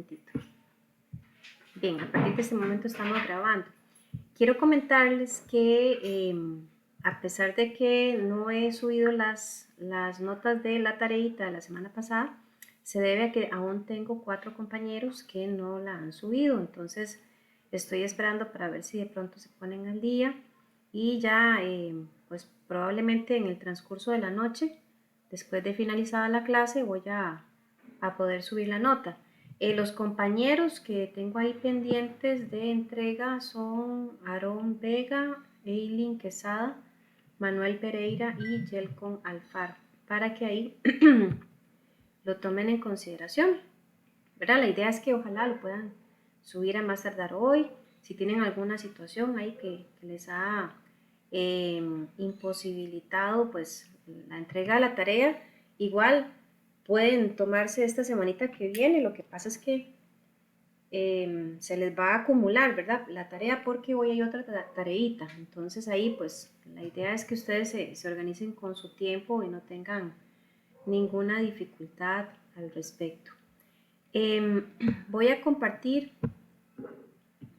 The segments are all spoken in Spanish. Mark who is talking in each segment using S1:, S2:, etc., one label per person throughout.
S1: momentito. Bien, a partir de este momento estamos grabando. Quiero comentarles que a pesar de que no he subido las notas de la tareita de la semana pasada, se debe a que aún tengo 4 compañeros que no la han subido. Entonces estoy esperando para ver si de pronto se ponen al día y ya pues probablemente en el transcurso de la noche, después de finalizada la clase, voy a poder subir la nota. Los compañeros que tengo ahí pendientes de entrega son Aarón Vega, Eileen Quesada, Manuel Pereira y Yelcon Alfaro, para que ahí lo tomen en consideración, ¿verdad? La idea es que ojalá lo puedan subir a más tardar hoy. Si tienen alguna situación ahí que les ha imposibilitado pues la entrega de la tarea, igual pueden tomarse esta semanita que viene. Lo que pasa es que se les va a acumular, ¿verdad? La tarea, porque hoy hay otra tareita. Entonces ahí pues la idea es que ustedes se organicen con su tiempo y no tengan ninguna dificultad al respecto. Voy a compartir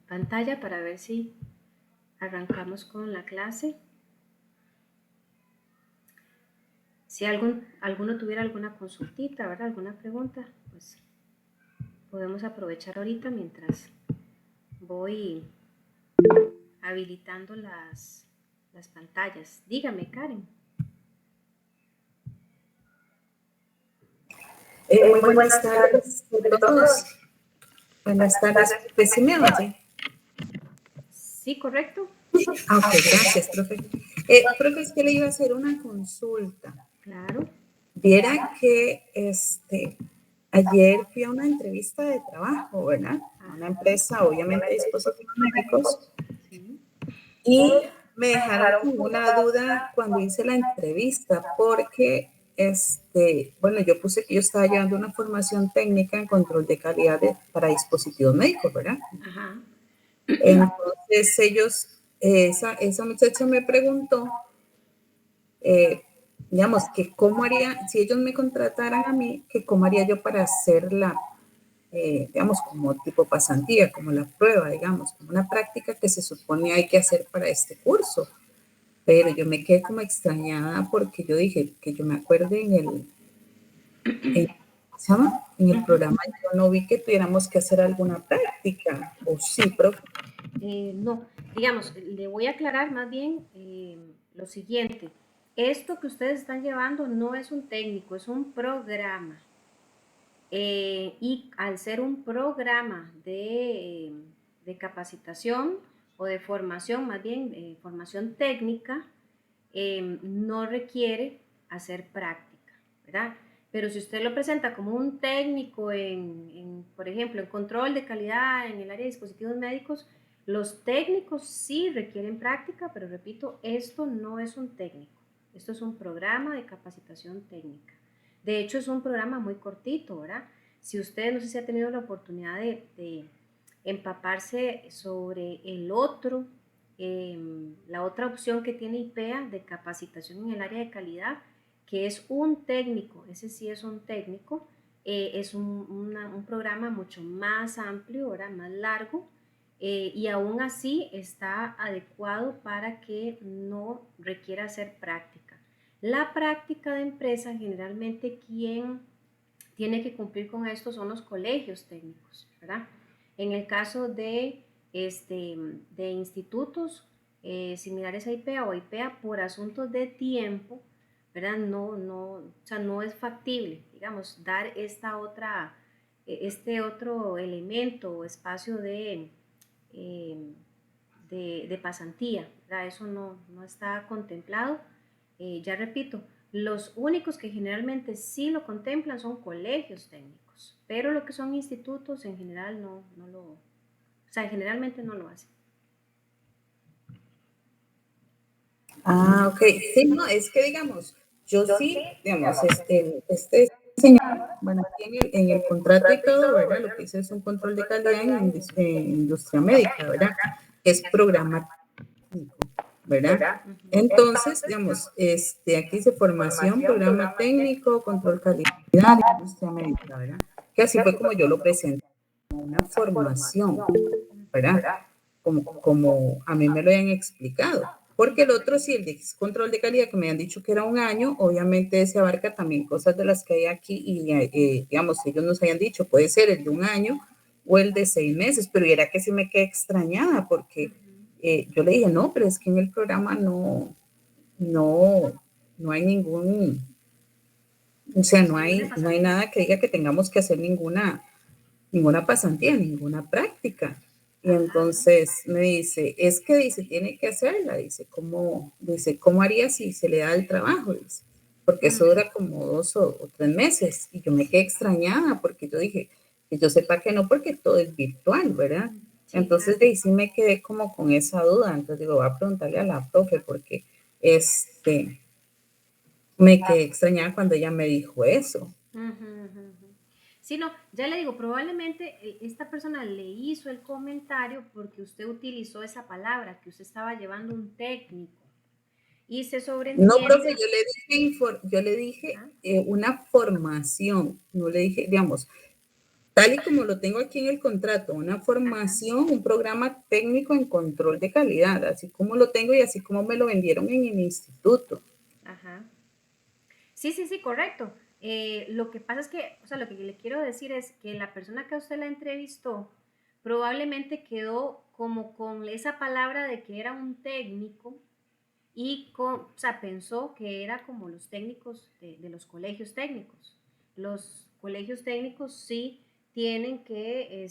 S1: pantalla para ver si arrancamos con la clase. Si alguno tuviera alguna consultita, ¿verdad? Alguna pregunta, pues podemos aprovechar ahorita mientras voy habilitando las pantallas. Dígame, Karen.
S2: Muy buenas tardes a todos. Buenas tardes. Pues sí me oye.
S1: Sí, correcto.
S2: Ok, gracias, profe. Profe, es que le iba a hacer una consulta.
S1: Claro.
S2: Viera que ayer fui a una entrevista de trabajo, ¿verdad? A una empresa, obviamente, de dispositivos médicos.
S1: Sí.
S2: Y me dejaron con una duda cuando hice la entrevista, porque bueno, yo puse que yo estaba llevando una formación técnica en control de calidad para dispositivos médicos, ¿verdad?
S1: Ajá.
S2: Entonces ellos, esa muchacha me preguntó, digamos, que cómo haría, si ellos me contrataran a mí, que cómo haría yo para hacerla, digamos, como tipo pasantía, como la prueba, digamos, como una práctica que se supone hay que hacer para este curso. Pero yo me quedé como extrañada porque yo dije que yo me acuerde en el programa, yo no vi que tuviéramos que hacer alguna práctica, o sí, profe.
S1: No, digamos, le voy a aclarar más bien lo siguiente. Esto que ustedes están llevando no es un técnico, es un programa. Y al ser un programa de capacitación o de formación, más bien formación técnica, no requiere hacer práctica, ¿verdad? Pero si usted lo presenta como un técnico por ejemplo, en control de calidad en el área de dispositivos médicos, los técnicos sí requieren práctica, pero repito, esto no es un técnico, esto es un programa de capacitación técnica. De hecho, es un programa muy cortito, ¿verdad? Si usted, no sé si ha tenido la oportunidad de empaparse sobre el otro, la otra opción que tiene IPEA de capacitación en el área de calidad, que es un técnico, ese sí es un técnico, es un programa mucho más amplio, ¿verdad? Más largo, y aún así está adecuado para que no requiera hacer práctica. La práctica de empresa, generalmente quien tiene que cumplir con esto son los colegios técnicos, ¿verdad? En el caso de institutos similares a IPEA o IPEA, por asuntos de tiempo, ¿verdad? O sea, no es factible, digamos, dar este otro elemento o espacio de pasantía, ¿verdad? Eso no está contemplado. Ya repito, los únicos que generalmente sí lo contemplan son colegios técnicos, pero lo que son institutos en general no lo, o sea, generalmente no lo hacen.
S2: Ah, ok. Sí, no, es que digamos, yo sí, digamos, este señor, bueno, aquí en el contrato y todo, ¿verdad? Lo que dice es un control de calidad en industria médica, ¿verdad? Es programa técnico, ¿verdad? Entonces, digamos, aquí dice formación, programa técnico, control calidad, industria médica, ¿verdad? Que así fue como yo lo presenté. una formación, ¿verdad? Como a mí me lo han explicado. Porque el otro, sí, el de control de calidad, que me han dicho que era un año, obviamente se abarca también cosas de las que hay aquí y, digamos, ellos nos hayan dicho, puede ser el de un año o el de 6 meses, pero era que sí me quedé extrañada porque yo le dije, no, pero es que en el programa no hay ningún, o sea, no hay nada que diga que tengamos que hacer ninguna pasantía, ninguna práctica. Y entonces me dice, es que dice, tiene que hacerla, ¿cómo haría si se le da el trabajo? Dice, porque eso dura como 2 o 3 meses. Y yo me quedé extrañada porque yo dije, que yo sepa que no, porque todo es virtual, ¿verdad? Sí, entonces de ahí sí me quedé como con esa duda. Entonces digo, voy a preguntarle a la profe porque me quedé extrañada cuando ella me dijo eso.
S1: Sí, no, ya le digo, probablemente esta persona le hizo el comentario porque usted utilizó esa palabra, que usted estaba llevando un técnico. Y se sobreentiende.
S2: No, profe, yo le dije una formación, no le dije, digamos, tal y como lo tengo aquí en el contrato, una formación, un programa técnico en control de calidad, así como lo tengo y así como me lo vendieron en el instituto.
S1: Ajá. Sí, correcto. Lo que pasa es que, o sea, lo que le quiero decir es que la persona que a usted la entrevistó probablemente quedó como con esa palabra de que era un técnico y o sea, pensó que era como los técnicos de los colegios técnicos. Los colegios técnicos sí tienen que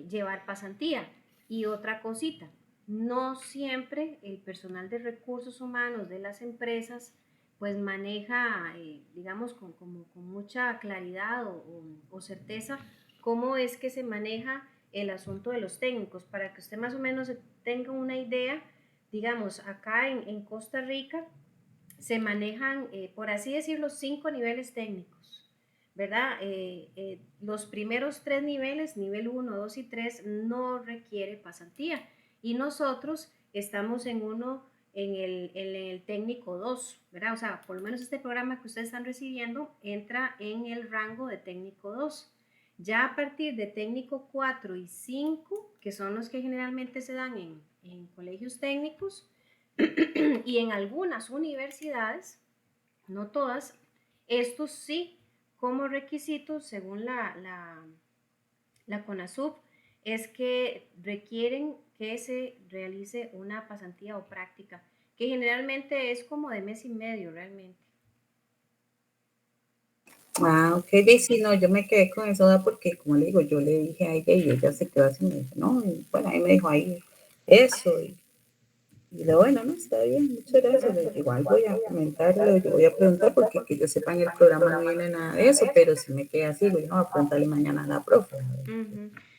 S1: llevar pasantía. Y otra cosita, no siempre el personal de recursos humanos de las empresas pues maneja, digamos, con mucha claridad o certeza cómo es que se maneja el asunto de los técnicos, para que usted más o menos tenga una idea. Digamos, acá en Costa Rica se manejan, por así decirlo, 5 niveles técnicos, ¿verdad? Los primeros 3 niveles, nivel 1, 2 y 3, no requiere pasantía. Y nosotros estamos en el técnico 2, ¿verdad? O sea, por lo menos este programa que ustedes están recibiendo entra en el rango de técnico 2. Ya a partir de técnico 4 y 5, que son los que generalmente se dan en colegios técnicos, y en algunas universidades, no todas, estos sí, como requisitos, según la CONASUB, es que requieren que se realice una pasantía o práctica, que generalmente es como de mes y medio realmente.
S2: Ah, ok, sí, no, yo me quedé con eso porque, como le digo, yo le dije a ella y ella se quedó así, me dijo, no, y bueno, ahí me dijo ahí eso, y le bueno, no, está bien, muchas gracias, igual voy a comentarlo, yo voy a preguntar porque que yo sepa en el programa no viene nada de eso, pero si me queda así, voy a preguntarle mañana a la profe.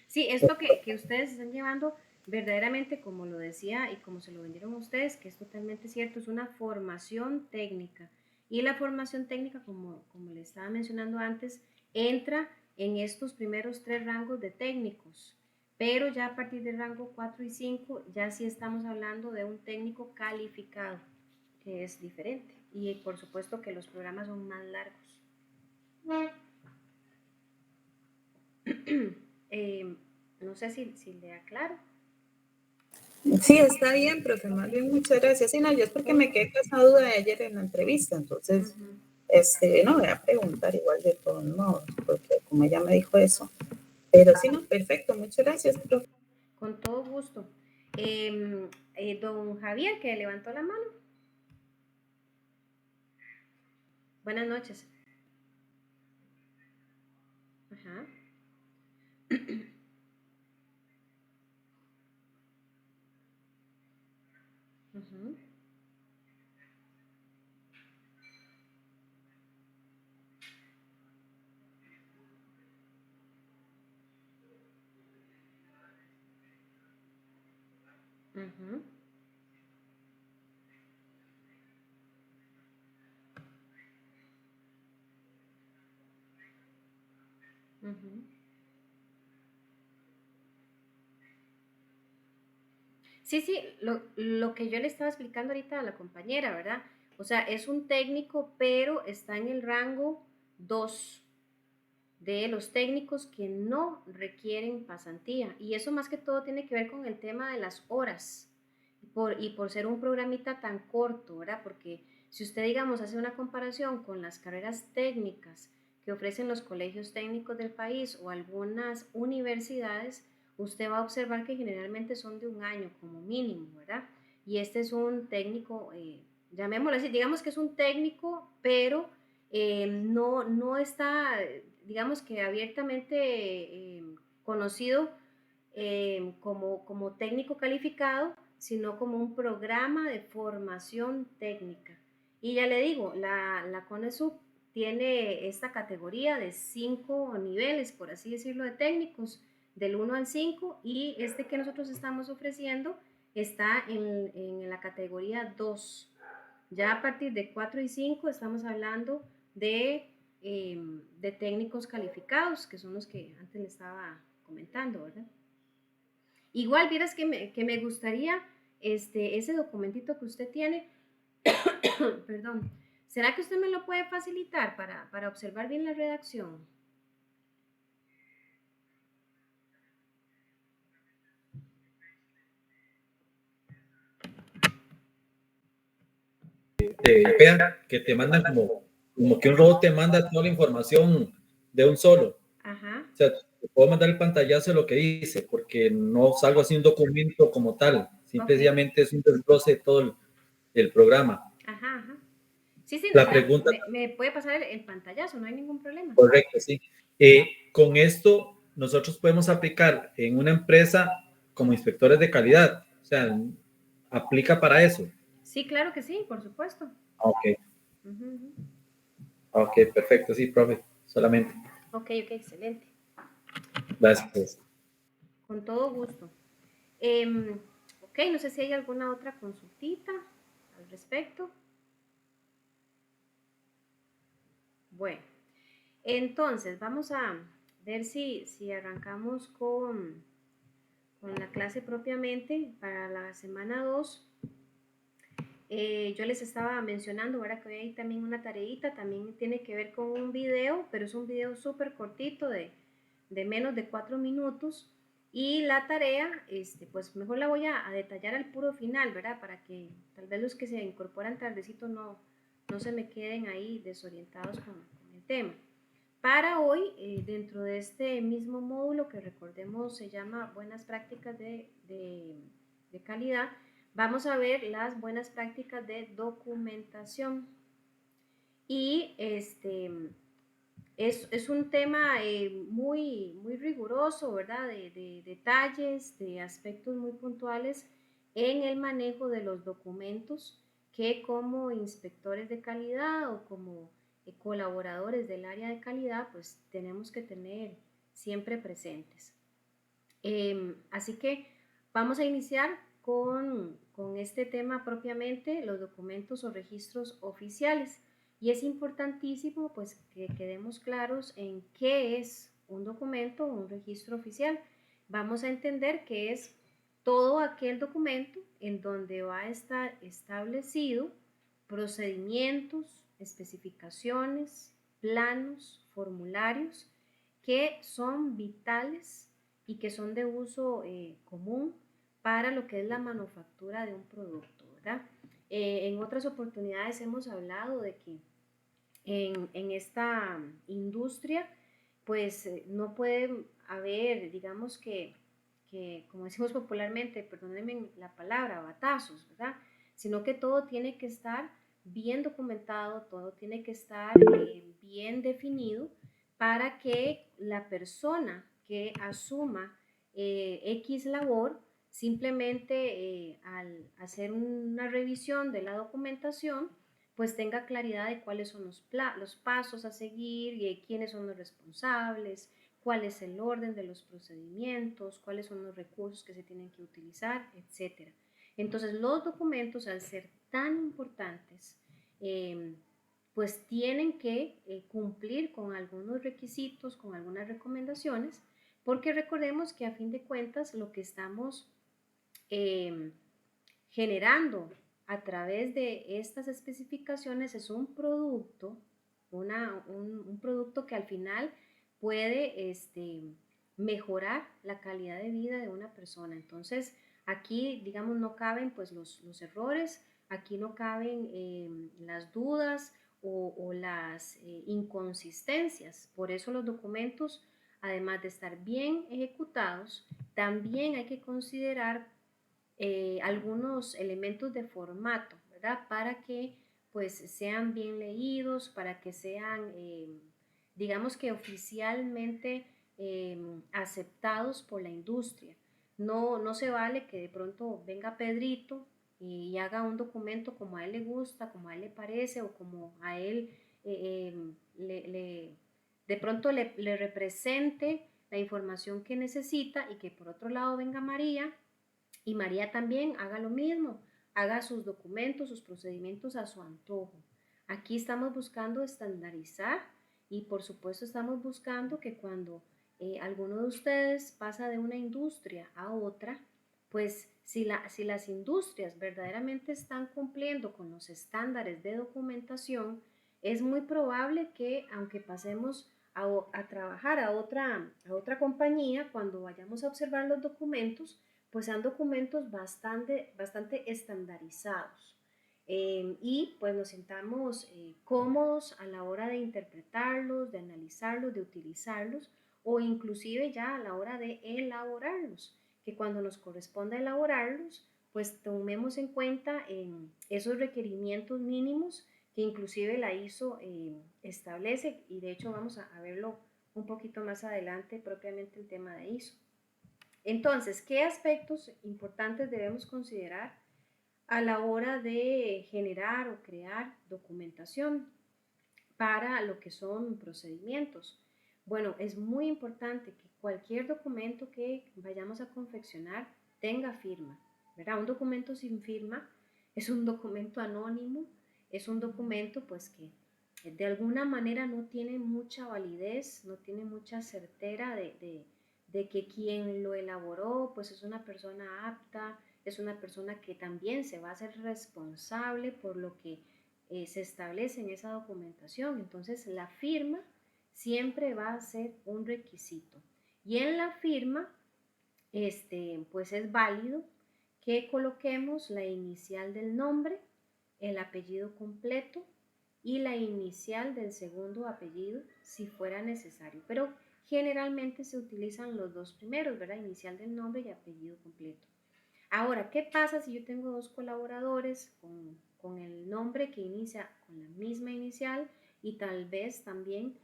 S1: Sí, esto que ustedes están llevando verdaderamente, como lo decía y como se lo vendieron a ustedes, que es totalmente cierto, es una formación técnica. Y la formación técnica, como le estaba mencionando antes, entra en estos primeros 3 rangos de técnicos. Pero ya a partir del rango 4 y 5, ya sí estamos hablando de un técnico calificado, que es diferente. Y por supuesto que los programas son más largos. No sé si le aclaro.
S2: Sí, está bien, profe, más bien muchas gracias. Sí, no, yo es porque me quedé con esa duda de ayer en la entrevista, entonces, no, voy a preguntar igual de todos modos, porque como ella me dijo eso, pero sí, no, perfecto, muchas gracias, profe.
S1: Con todo gusto. Don Javier, que levantó la mano. Buenas noches. Ajá. Uh-huh. Uh-huh. Uh-huh. Sí, lo que yo le estaba explicando ahorita a la compañera, ¿verdad? O sea, es un técnico, pero está en el rango 2, de los técnicos que no requieren pasantía. Y eso más que todo tiene que ver con el tema de las horas y por ser un programita tan corto, ¿verdad? Porque si usted, digamos, hace una comparación con las carreras técnicas que ofrecen los colegios técnicos del país o algunas universidades, usted va a observar que generalmente son de un año como mínimo, ¿verdad? Y este es un técnico, llamémoslo así, digamos que es un técnico, pero no está, digamos que abiertamente conocido como técnico calificado, sino como un programa de formación técnica. Y ya le digo, la CONESUB tiene esta categoría de 5 niveles, por así decirlo, de técnicos, del 1 al 5, y este que nosotros estamos ofreciendo está en la categoría 2. Ya a partir de 4 y 5 estamos hablando de técnicos calificados, que son los que antes le estaba comentando, ¿verdad? Igual, vieras que me gustaría ese documentito que usted tiene, perdón, ¿será que usted me lo puede facilitar para observar bien la redacción?
S3: Vea, que te mandan como que un robot te manda toda la información de un solo.
S1: Ajá.
S3: O sea, te puedo mandar el pantallazo de lo que dice, porque no salgo así un documento como tal, simplemente es un desglose de todo el programa.
S1: Ajá, ajá. Sí, sí, o
S3: La
S1: sea,
S3: pregunta,
S1: me puede pasar el pantallazo, no hay ningún problema.
S3: correcto, sí. Con esto, nosotros podemos aplicar en una empresa como inspectores de calidad, o sea, aplica para eso.
S1: Sí, claro que sí, por supuesto.
S3: Ok,
S1: Ujú, ujú.
S3: ok, perfecto, sí, profe, solamente.
S1: Ok, ok, excelente.
S3: Gracias.
S1: Con todo gusto. Ok, no sé si hay alguna otra consultita al respecto. Bueno, entonces vamos a ver si arrancamos con la clase propiamente para la semana 2. Yo les estaba mencionando, ahora que hay también una tareita, también tiene que ver con un video, pero es un video súper cortito de menos de 4 minutos. Y la tarea, pues mejor la voy a detallar al puro final, ¿verdad? Para que tal vez los que se incorporan tardecito no se me queden ahí desorientados con el tema. Para hoy, dentro de este mismo módulo que recordemos se llama Buenas Prácticas de Calidad, vamos a ver las buenas prácticas de documentación. Y es un tema muy riguroso, ¿verdad? De detalles, de aspectos muy puntuales en el manejo de los documentos que como inspectores de calidad o como colaboradores del área de calidad, pues tenemos que tener siempre presentes. Así que vamos a iniciar con este tema propiamente, los documentos o registros oficiales. Y es importantísimo pues que quedemos claros en qué es un documento o un registro oficial. Vamos a entender que es todo aquel documento en donde va a estar establecido procedimientos, especificaciones, planos, formularios que son vitales y que son de uso común para lo que es la manufactura de un producto, ¿verdad? En otras oportunidades hemos hablado de que en esta industria, pues no puede haber, digamos como decimos popularmente, perdónenme la palabra, batazos, ¿verdad? Sino que todo tiene que estar bien documentado, todo tiene que estar bien definido para que la persona que asuma X labor, simplemente al hacer una revisión de la documentación, pues tenga claridad de cuáles son los pasos a seguir y quiénes son los responsables, cuál es el orden de los procedimientos, cuáles son los recursos que se tienen que utilizar, etc. Entonces, los documentos, al ser tan importantes, pues tienen que cumplir con algunos requisitos, con algunas recomendaciones, porque recordemos que a fin de cuentas lo que estamos generando a través de estas especificaciones es un producto, un producto que al final puede mejorar la calidad de vida de una persona. Entonces, aquí, digamos, no caben pues los errores, aquí no caben las dudas o las inconsistencias. Por eso los documentos, además de estar bien ejecutados, también hay que considerar algunos elementos de formato, ¿verdad? Para que pues sean bien leídos, para que sean, digamos que oficialmente aceptados por la industria. No se vale que de pronto venga Pedrito y haga un documento como a él le gusta, como a él le parece o como a él de pronto le represente la información que necesita y que por otro lado venga María y María también haga lo mismo, haga sus documentos, sus procedimientos a su antojo. Aquí estamos buscando estandarizar y por supuesto estamos buscando que cuando alguno de ustedes pasa de una industria a otra, pues si las industrias verdaderamente están cumpliendo con los estándares de documentación, es muy probable que aunque pasemos a trabajar a otra compañía, cuando vayamos a observar los documentos, pues sean documentos bastante estandarizados y pues nos sintamos cómodos a la hora de interpretarlos, de analizarlos, de utilizarlos o inclusive ya a la hora de elaborarlos, que cuando nos corresponda elaborarlos, pues tomemos en cuenta esos requerimientos mínimos que inclusive la ISO establece y de hecho vamos a verlo un poquito más adelante propiamente el tema de ISO. Entonces, ¿qué aspectos importantes debemos considerar a la hora de generar o crear documentación para lo que son procedimientos? Bueno, es muy importante que cualquier documento que vayamos a confeccionar tenga firma, ¿verdad? Un documento sin firma es un documento anónimo, es un documento pues que de alguna manera no tiene mucha validez, no tiene mucha certera de que quien lo elaboró pues es una persona apta, es una persona que también se va a hacer responsable por lo que se establece en esa documentación. Entonces la firma siempre va a ser un requisito. Y en la firma, pues es válido que coloquemos la inicial del nombre, el apellido completo y la inicial del segundo apellido si fuera necesario. Pero generalmente se utilizan los dos primeros, ¿verdad? Inicial del nombre y apellido completo. Ahora, ¿qué pasa si yo tengo dos colaboradores con el nombre que inicia con la misma inicial y tal vez también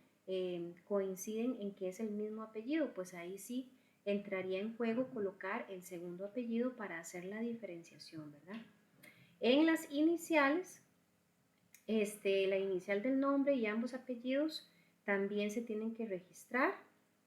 S1: coinciden en que es el mismo apellido? Pues ahí sí entraría en juego colocar el segundo apellido para hacer la diferenciación, ¿verdad? En las iniciales, la inicial del nombre y ambos apellidos también se tienen que registrar.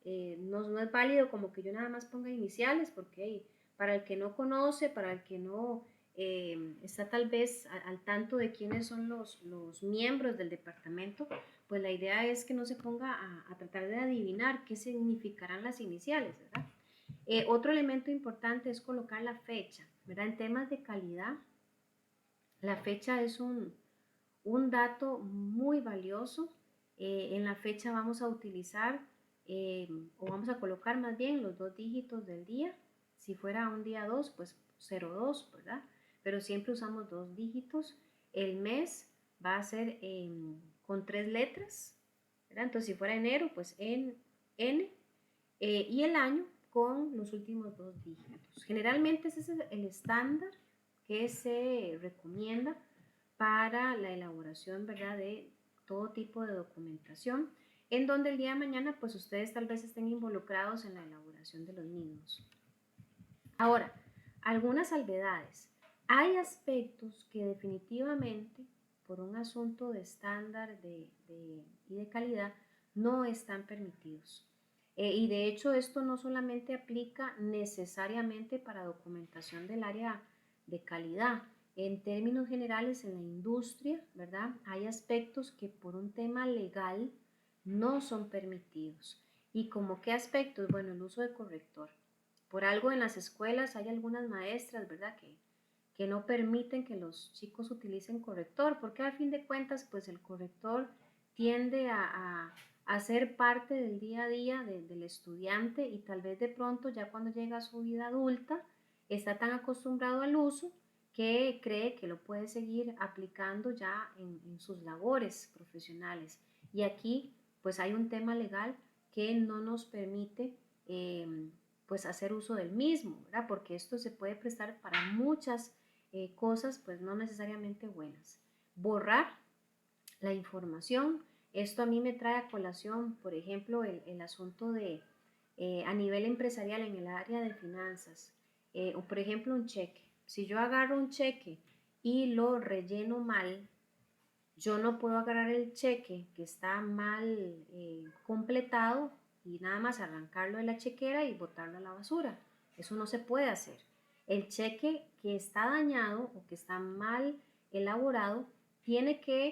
S1: No es válido como que yo nada más ponga iniciales porque para el que no conoce, para el que no está tal vez al tanto de quiénes son los miembros del departamento, pues la idea es que no se ponga a tratar de adivinar qué significarán las iniciales, ¿verdad? Otro elemento importante es colocar la fecha, ¿verdad? En temas de calidad, la fecha es un dato muy valioso. En la fecha vamos a utilizar o vamos a colocar más bien los dos dígitos del día. Si fuera un día 2, pues 02, ¿verdad? Pero siempre usamos dos dígitos. El mes va a ser con 3 letras, ¿verdad? Entonces, si fuera enero, pues N. Y el año con los últimos dos dígitos. Generalmente ese es el estándar que se recomienda para la elaboración, ¿verdad?, de todo tipo de documentación, en donde el día de mañana, pues ustedes tal vez estén involucrados en la elaboración de los mismos. Ahora, algunas salvedades. Hay aspectos que definitivamente, por un asunto de estándar y de calidad, no están permitidos. Y de hecho esto no solamente aplica necesariamente para documentación del área de calidad. En términos generales, en la industria, ¿verdad? Hay aspectos que por un tema legal no son permitidos. ¿Y como qué aspectos? Bueno, el uso de corrector. Por algo en las escuelas hay algunas maestras, ¿verdad? Que no permiten que los chicos utilicen corrector, porque a fin de cuentas, pues el corrector tiende hacer parte del día a día del estudiante y tal vez de pronto ya cuando llega a su vida adulta está tan acostumbrado al uso que cree que lo puede seguir aplicando ya en sus labores profesionales. Y aquí pues hay un tema legal que no nos permite pues hacer uso del mismo, ¿verdad? Porque esto se puede prestar para muchas cosas pues no necesariamente buenas. Borrar la información, esto a mí me trae a colación, por ejemplo, el asunto de a nivel empresarial en el área de finanzas, o por ejemplo un cheque. Si yo agarro un cheque y lo relleno mal, yo no puedo agarrar el cheque que está mal completado y nada más arrancarlo de la chequera y botarlo a la basura. Eso no se puede hacer. El cheque que está dañado o que está mal elaborado tiene que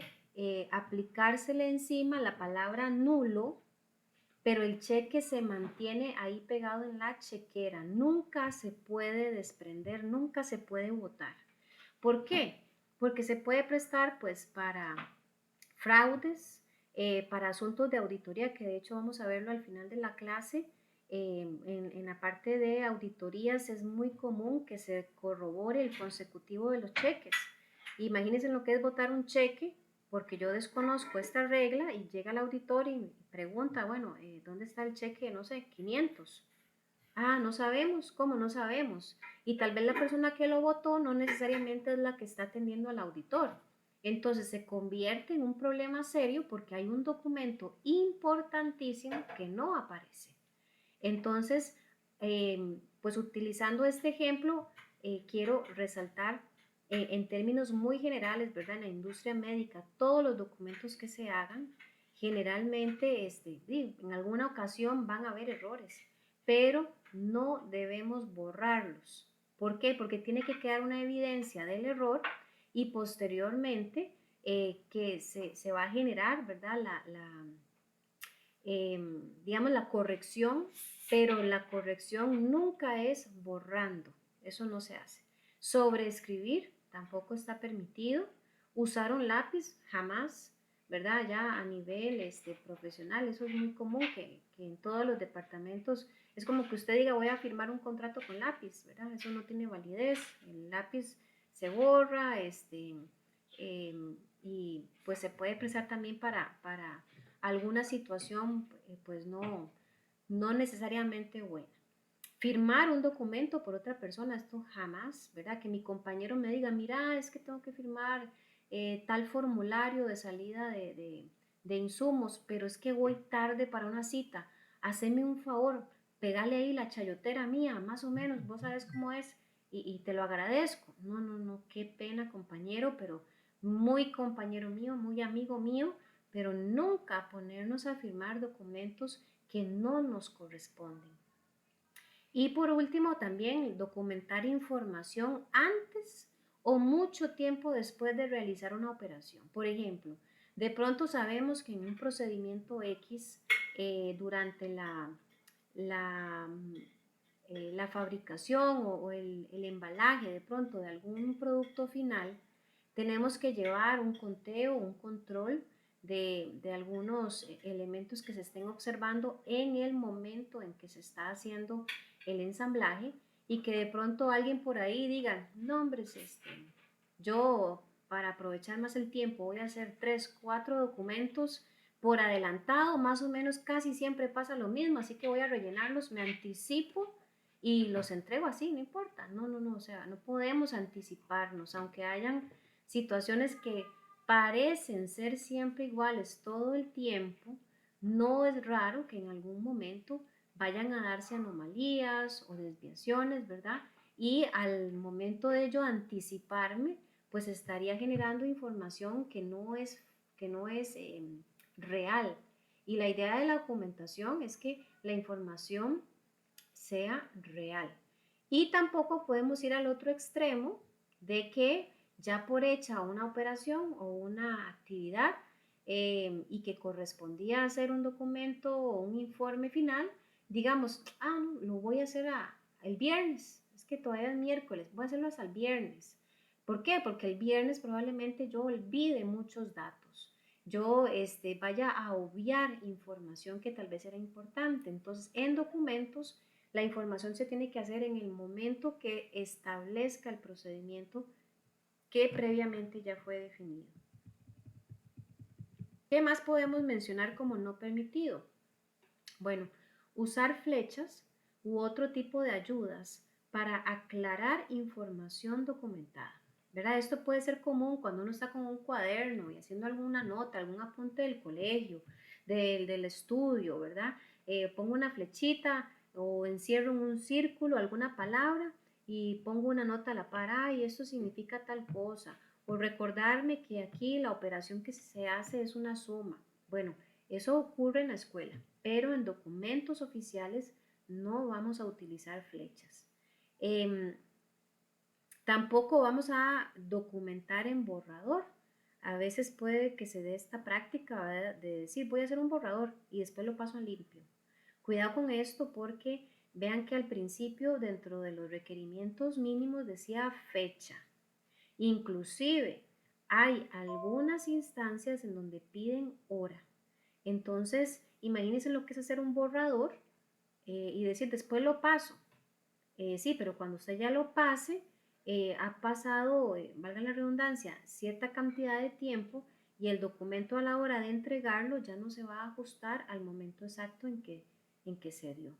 S1: aplicársele encima la palabra nulo, pero el cheque se mantiene ahí pegado en la chequera. Nunca se puede desprender, nunca se puede botar. ¿Por qué? Porque se puede prestar pues para fraudes, para asuntos de auditoría, que de hecho vamos a verlo al final de la clase. En la parte de auditorías es muy común que se corrobore el consecutivo de los cheques. Imagínense lo que es botar un cheque, porque yo desconozco esta regla y llega el auditor y pregunta, bueno, ¿dónde está el cheque? No sé, 500. Ah, no sabemos, ¿cómo no sabemos? Y tal vez la persona que lo votó no necesariamente es la que está atendiendo al auditor. Entonces se convierte en un problema serio porque hay un documento importantísimo que no aparece. Entonces, pues utilizando este ejemplo, quiero resaltar en términos muy generales, ¿verdad? En la industria médica, todos los documentos que se hagan, generalmente, en alguna ocasión van a haber errores, pero no debemos borrarlos. ¿Por qué? Porque tiene que quedar una evidencia del error y posteriormente que se va a generar, ¿verdad? Digamos, la corrección, pero la corrección nunca es borrando, eso no se hace. Sobreescribir tampoco está permitido. Usar un lápiz jamás, ¿verdad? Ya a nivel profesional, eso es muy común que en todos los departamentos es como que usted diga voy a firmar un contrato con lápiz, ¿verdad? Eso no tiene validez, el lápiz se borra, y pues se puede prestar también para alguna situación pues no necesariamente buena. Firmar un documento por otra persona, esto jamás, ¿verdad? Que mi compañero me diga, mira, es que tengo que firmar tal formulario de salida de insumos, pero es que voy tarde para una cita, haceme un favor, pegale ahí la chayotera mía, más o menos, vos sabes cómo es, y te lo agradezco. No, qué pena compañero, pero muy compañero mío, muy amigo mío, pero nunca ponernos a firmar documentos que no nos corresponden. Y por último, también documentar información antes o mucho tiempo después de realizar una operación. Por ejemplo, de pronto sabemos que en un procedimiento X, durante la fabricación o el embalaje de pronto de algún producto final, tenemos que llevar un conteo, un control de algunos elementos que se estén observando en el momento en que se está haciendo el ensamblaje y que de pronto alguien por ahí diga, no hombre, yo para aprovechar más el tiempo voy a hacer 3, 4 documentos por adelantado, más o menos casi siempre pasa lo mismo, así que voy a rellenarlos, me anticipo y los entrego así, no importa, no, o sea, no podemos anticiparnos, aunque hayan situaciones que parecen ser siempre iguales todo el tiempo, no es raro que en algún momento vayan a darse anomalías o desviaciones, ¿verdad? Y al momento de ello anticiparme, pues estaría generando información que no es real. Y la idea de la documentación es que la información sea real. Y tampoco podemos ir al otro extremo de que ya por hecha una operación o una actividad y que correspondía hacer un documento o un informe final, digamos, no, lo voy a hacer el viernes, es que todavía es miércoles, voy a hacerlo hasta el viernes. ¿Por qué? Porque el viernes probablemente yo olvide muchos datos. yo vaya a obviar información que tal vez era importante. Entonces, en documentos, la información se tiene que hacer en el momento que establezca el procedimiento que previamente ya fue definido. ¿Qué más podemos mencionar como no permitido? Bueno, usar flechas u otro tipo de ayudas para aclarar información documentada, ¿verdad? Esto puede ser común cuando uno está con un cuaderno y haciendo alguna nota, algún apunte del colegio, del estudio, ¿verdad? Pongo una flechita o encierro en un círculo alguna palabra y pongo una nota a la par, y esto significa tal cosa, o recordarme que aquí la operación que se hace es una suma. Bueno, eso ocurre en la escuela, pero en documentos oficiales no vamos a utilizar flechas. Tampoco vamos a documentar en borrador. A veces puede que se dé esta práctica, ¿verdad?, de decir voy a hacer un borrador y después lo paso a limpio. Cuidado con esto porque vean que al principio dentro de los requerimientos mínimos decía fecha. Inclusive hay algunas instancias en donde piden hora. Entonces, imagínense lo que es hacer un borrador y decir después lo paso. Sí, pero cuando usted ya lo pase, ha pasado, valga la redundancia, cierta cantidad de tiempo y el documento a la hora de entregarlo ya no se va a ajustar al momento exacto en que se dio.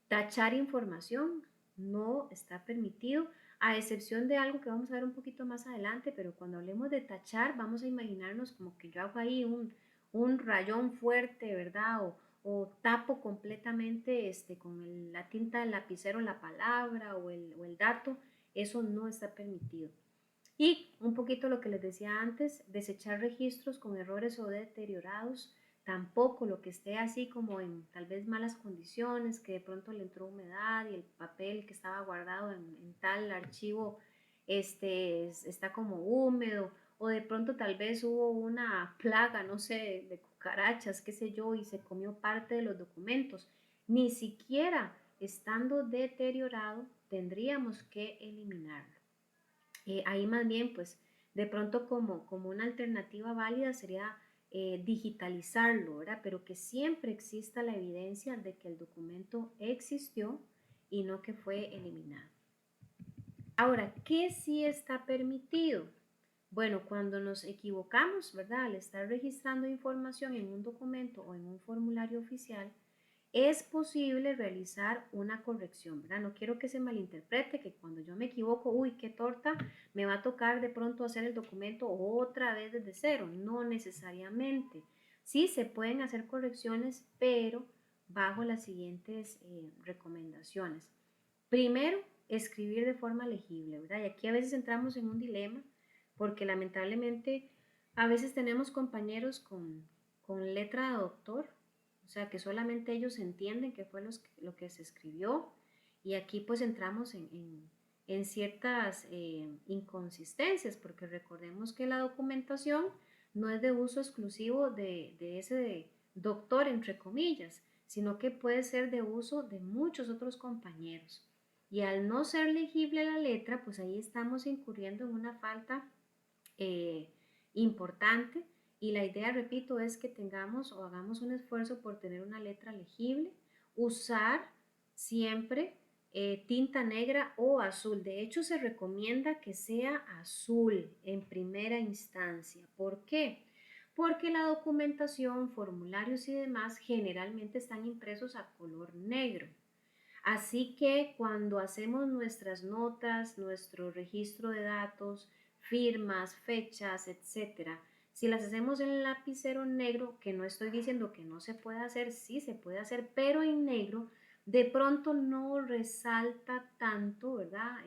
S1: Tachar información no está permitido, a excepción de algo que vamos a ver un poquito más adelante, pero cuando hablemos de tachar, vamos a imaginarnos como que yo hago ahí un rayón fuerte, ¿verdad? O tapo completamente con la tinta del lapicero la palabra o el dato, eso no está permitido. Y un poquito lo que les decía antes, desechar registros con errores o deteriorados, tampoco lo que esté así como en tal vez malas condiciones, que de pronto le entró humedad y el papel que estaba guardado en tal archivo está como húmedo, o de pronto tal vez hubo una plaga, no sé, de cucarachas, qué sé yo, y se comió parte de los documentos. Ni siquiera estando deteriorado tendríamos que eliminarlo. Ahí más bien, pues de pronto como una alternativa válida sería digitalizarlo, ¿verdad? Pero que siempre exista la evidencia de que el documento existió y no que fue eliminado. Ahora, ¿qué sí está permitido? Bueno, cuando nos equivocamos, ¿verdad? Al estar registrando información en un documento o en un formulario oficial, es posible realizar una corrección, ¿verdad? No quiero que se malinterprete que cuando yo me equivoco, uy, qué torta, me va a tocar de pronto hacer el documento otra vez desde cero. No necesariamente. Sí se pueden hacer correcciones, pero bajo las siguientes recomendaciones. Primero, escribir de forma legible, ¿verdad? Y aquí a veces entramos en un dilema porque lamentablemente a veces tenemos compañeros con letra de doctor, o sea, que solamente ellos entienden qué fue lo que se escribió, y aquí pues entramos en ciertas inconsistencias, porque recordemos que la documentación no es de uso exclusivo de ese doctor, entre comillas, sino que puede ser de uso de muchos otros compañeros. Y al no ser legible la letra, pues ahí estamos incurriendo en una falta eh, importante, y la idea, repito, es que tengamos o hagamos un esfuerzo por tener una letra legible, usar siempre tinta negra o azul. De hecho, se recomienda que sea azul en primera instancia. ¿Por qué? Porque la documentación, formularios y demás generalmente están impresos a color negro. Así que cuando hacemos nuestras notas, nuestro registro de datos, firmas, fechas, etcétera, si las hacemos en el lapicero negro, que no estoy diciendo que no se pueda hacer, sí se puede hacer, pero en negro, de pronto no resalta tanto, ¿verdad?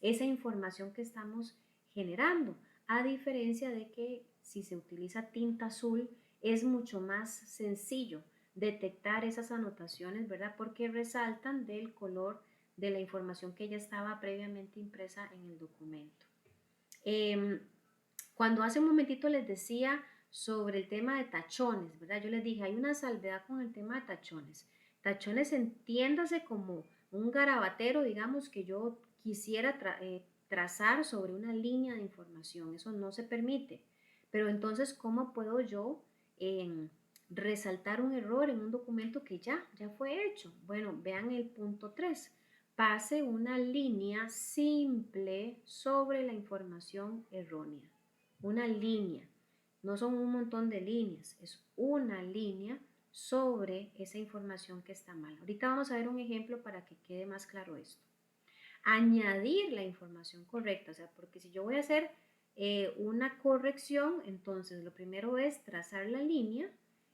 S1: Esa información que estamos generando, a diferencia de que si se utiliza tinta azul, es mucho más sencillo detectar esas anotaciones, ¿verdad? Porque resaltan del color de la información que ya estaba previamente impresa en el documento. Cuando hace un momentito les decía sobre el tema de tachones, ¿verdad? Yo les dije, hay una salvedad con el tema de tachones. Tachones entiéndase como un garabatero, digamos, que yo quisiera trazar sobre una línea de información. Eso no se permite. Pero entonces, ¿cómo puedo yo resaltar un error en un documento que ya fue hecho? Bueno, vean el punto 3. Pase una línea simple sobre la información errónea. Una línea. No son un montón de líneas, es una línea sobre esa información que está mal. Ahorita vamos a ver un ejemplo para que quede más claro esto. Añadir la información correcta, o sea, porque si yo voy a hacer una corrección, entonces lo primero es trazar la línea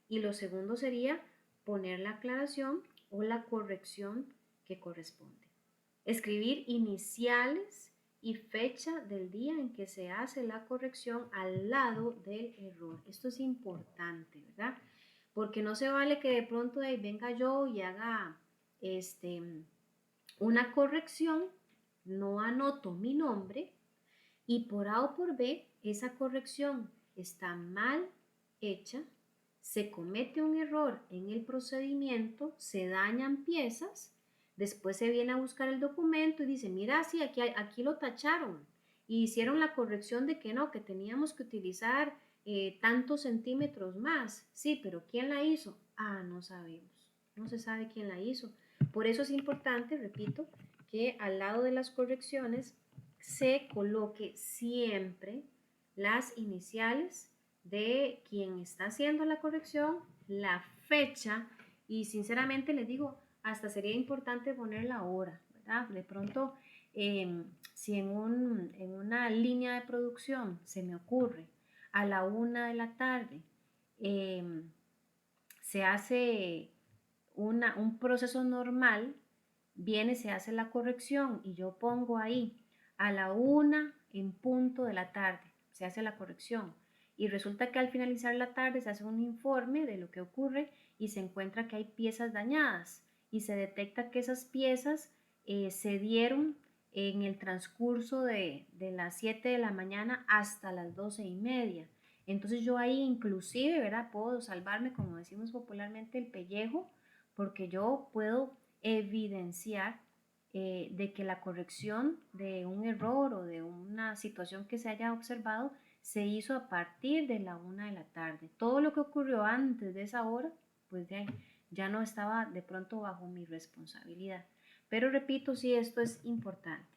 S1: y lo segundo sería poner la aclaración o la corrección que corresponde. Escribir iniciales y fecha del día en que se hace la corrección al lado del error. Esto es importante, ¿verdad? Porque no se vale que de pronto ahí venga yo y haga una corrección, no anoto mi nombre y por A o por B esa corrección está mal hecha, se comete un error en el procedimiento, se dañan piezas, después se viene a buscar el documento y dice, mira, sí, aquí lo tacharon y hicieron la corrección de que no, que teníamos que utilizar tantos centímetros más. Sí, pero ¿quién la hizo? Ah, no sabemos, no se sabe quién la hizo. Por eso es importante, repito, que al lado de las correcciones se coloque siempre las iniciales de quien está haciendo la corrección, la fecha y sinceramente les digo, hasta sería importante poner la hora, ¿verdad? De pronto, si en una línea de producción se me ocurre a la 1 de la tarde, se hace un proceso normal, viene, se hace la corrección y yo pongo ahí a la 1 en punto de la tarde, se hace la corrección y resulta que al finalizar la tarde se hace un informe de lo que ocurre y se encuentra que hay piezas dañadas y se detecta que esas piezas se dieron en el transcurso de las 7 de la mañana hasta las 12:30. Entonces yo ahí inclusive, ¿verdad? Puedo salvarme, como decimos popularmente, el pellejo, porque yo puedo evidenciar de que la corrección de un error o de una situación que se haya observado se hizo a partir de la 1 de la tarde. Todo lo que ocurrió antes de esa hora, pues ya no estaba de pronto bajo mi responsabilidad. Pero repito, sí, esto es importante.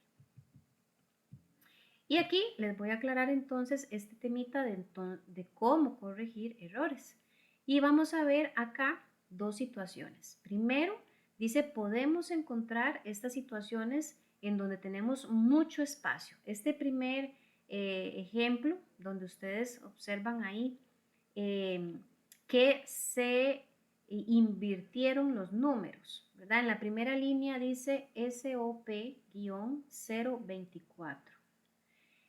S1: Y aquí les voy a aclarar entonces este temita de cómo corregir errores. Y vamos a ver acá dos situaciones. Primero, dice, podemos encontrar estas situaciones en donde tenemos mucho espacio. Este primer ejemplo, donde ustedes observan ahí que se invirtieron los números, ¿verdad? En la primera línea dice SOP-024.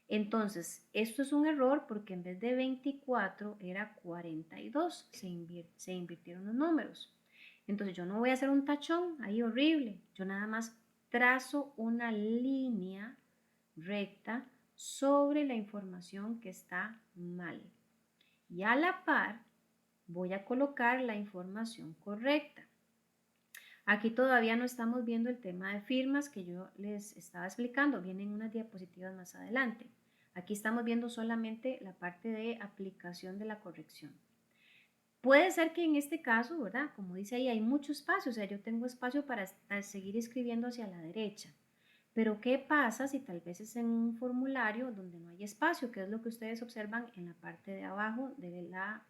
S1: Entonces, esto es un error porque en vez de 24 era 42, se invirtieron los números. Entonces, yo no voy a hacer un tachón ahí horrible, yo nada más trazo una línea recta sobre la información que está mal. Y a la par, voy a colocar la información correcta. Aquí todavía no estamos viendo el tema de firmas que yo les estaba explicando, vienen unas diapositivas más adelante. Aquí estamos viendo solamente la parte de aplicación de la corrección. Puede ser que en este caso, ¿verdad? Como dice ahí, hay mucho espacio, o sea, yo tengo espacio para seguir escribiendo hacia la derecha. Pero ¿qué pasa si tal vez es en un formulario donde no hay espacio, que es lo que ustedes observan en la parte de abajo de la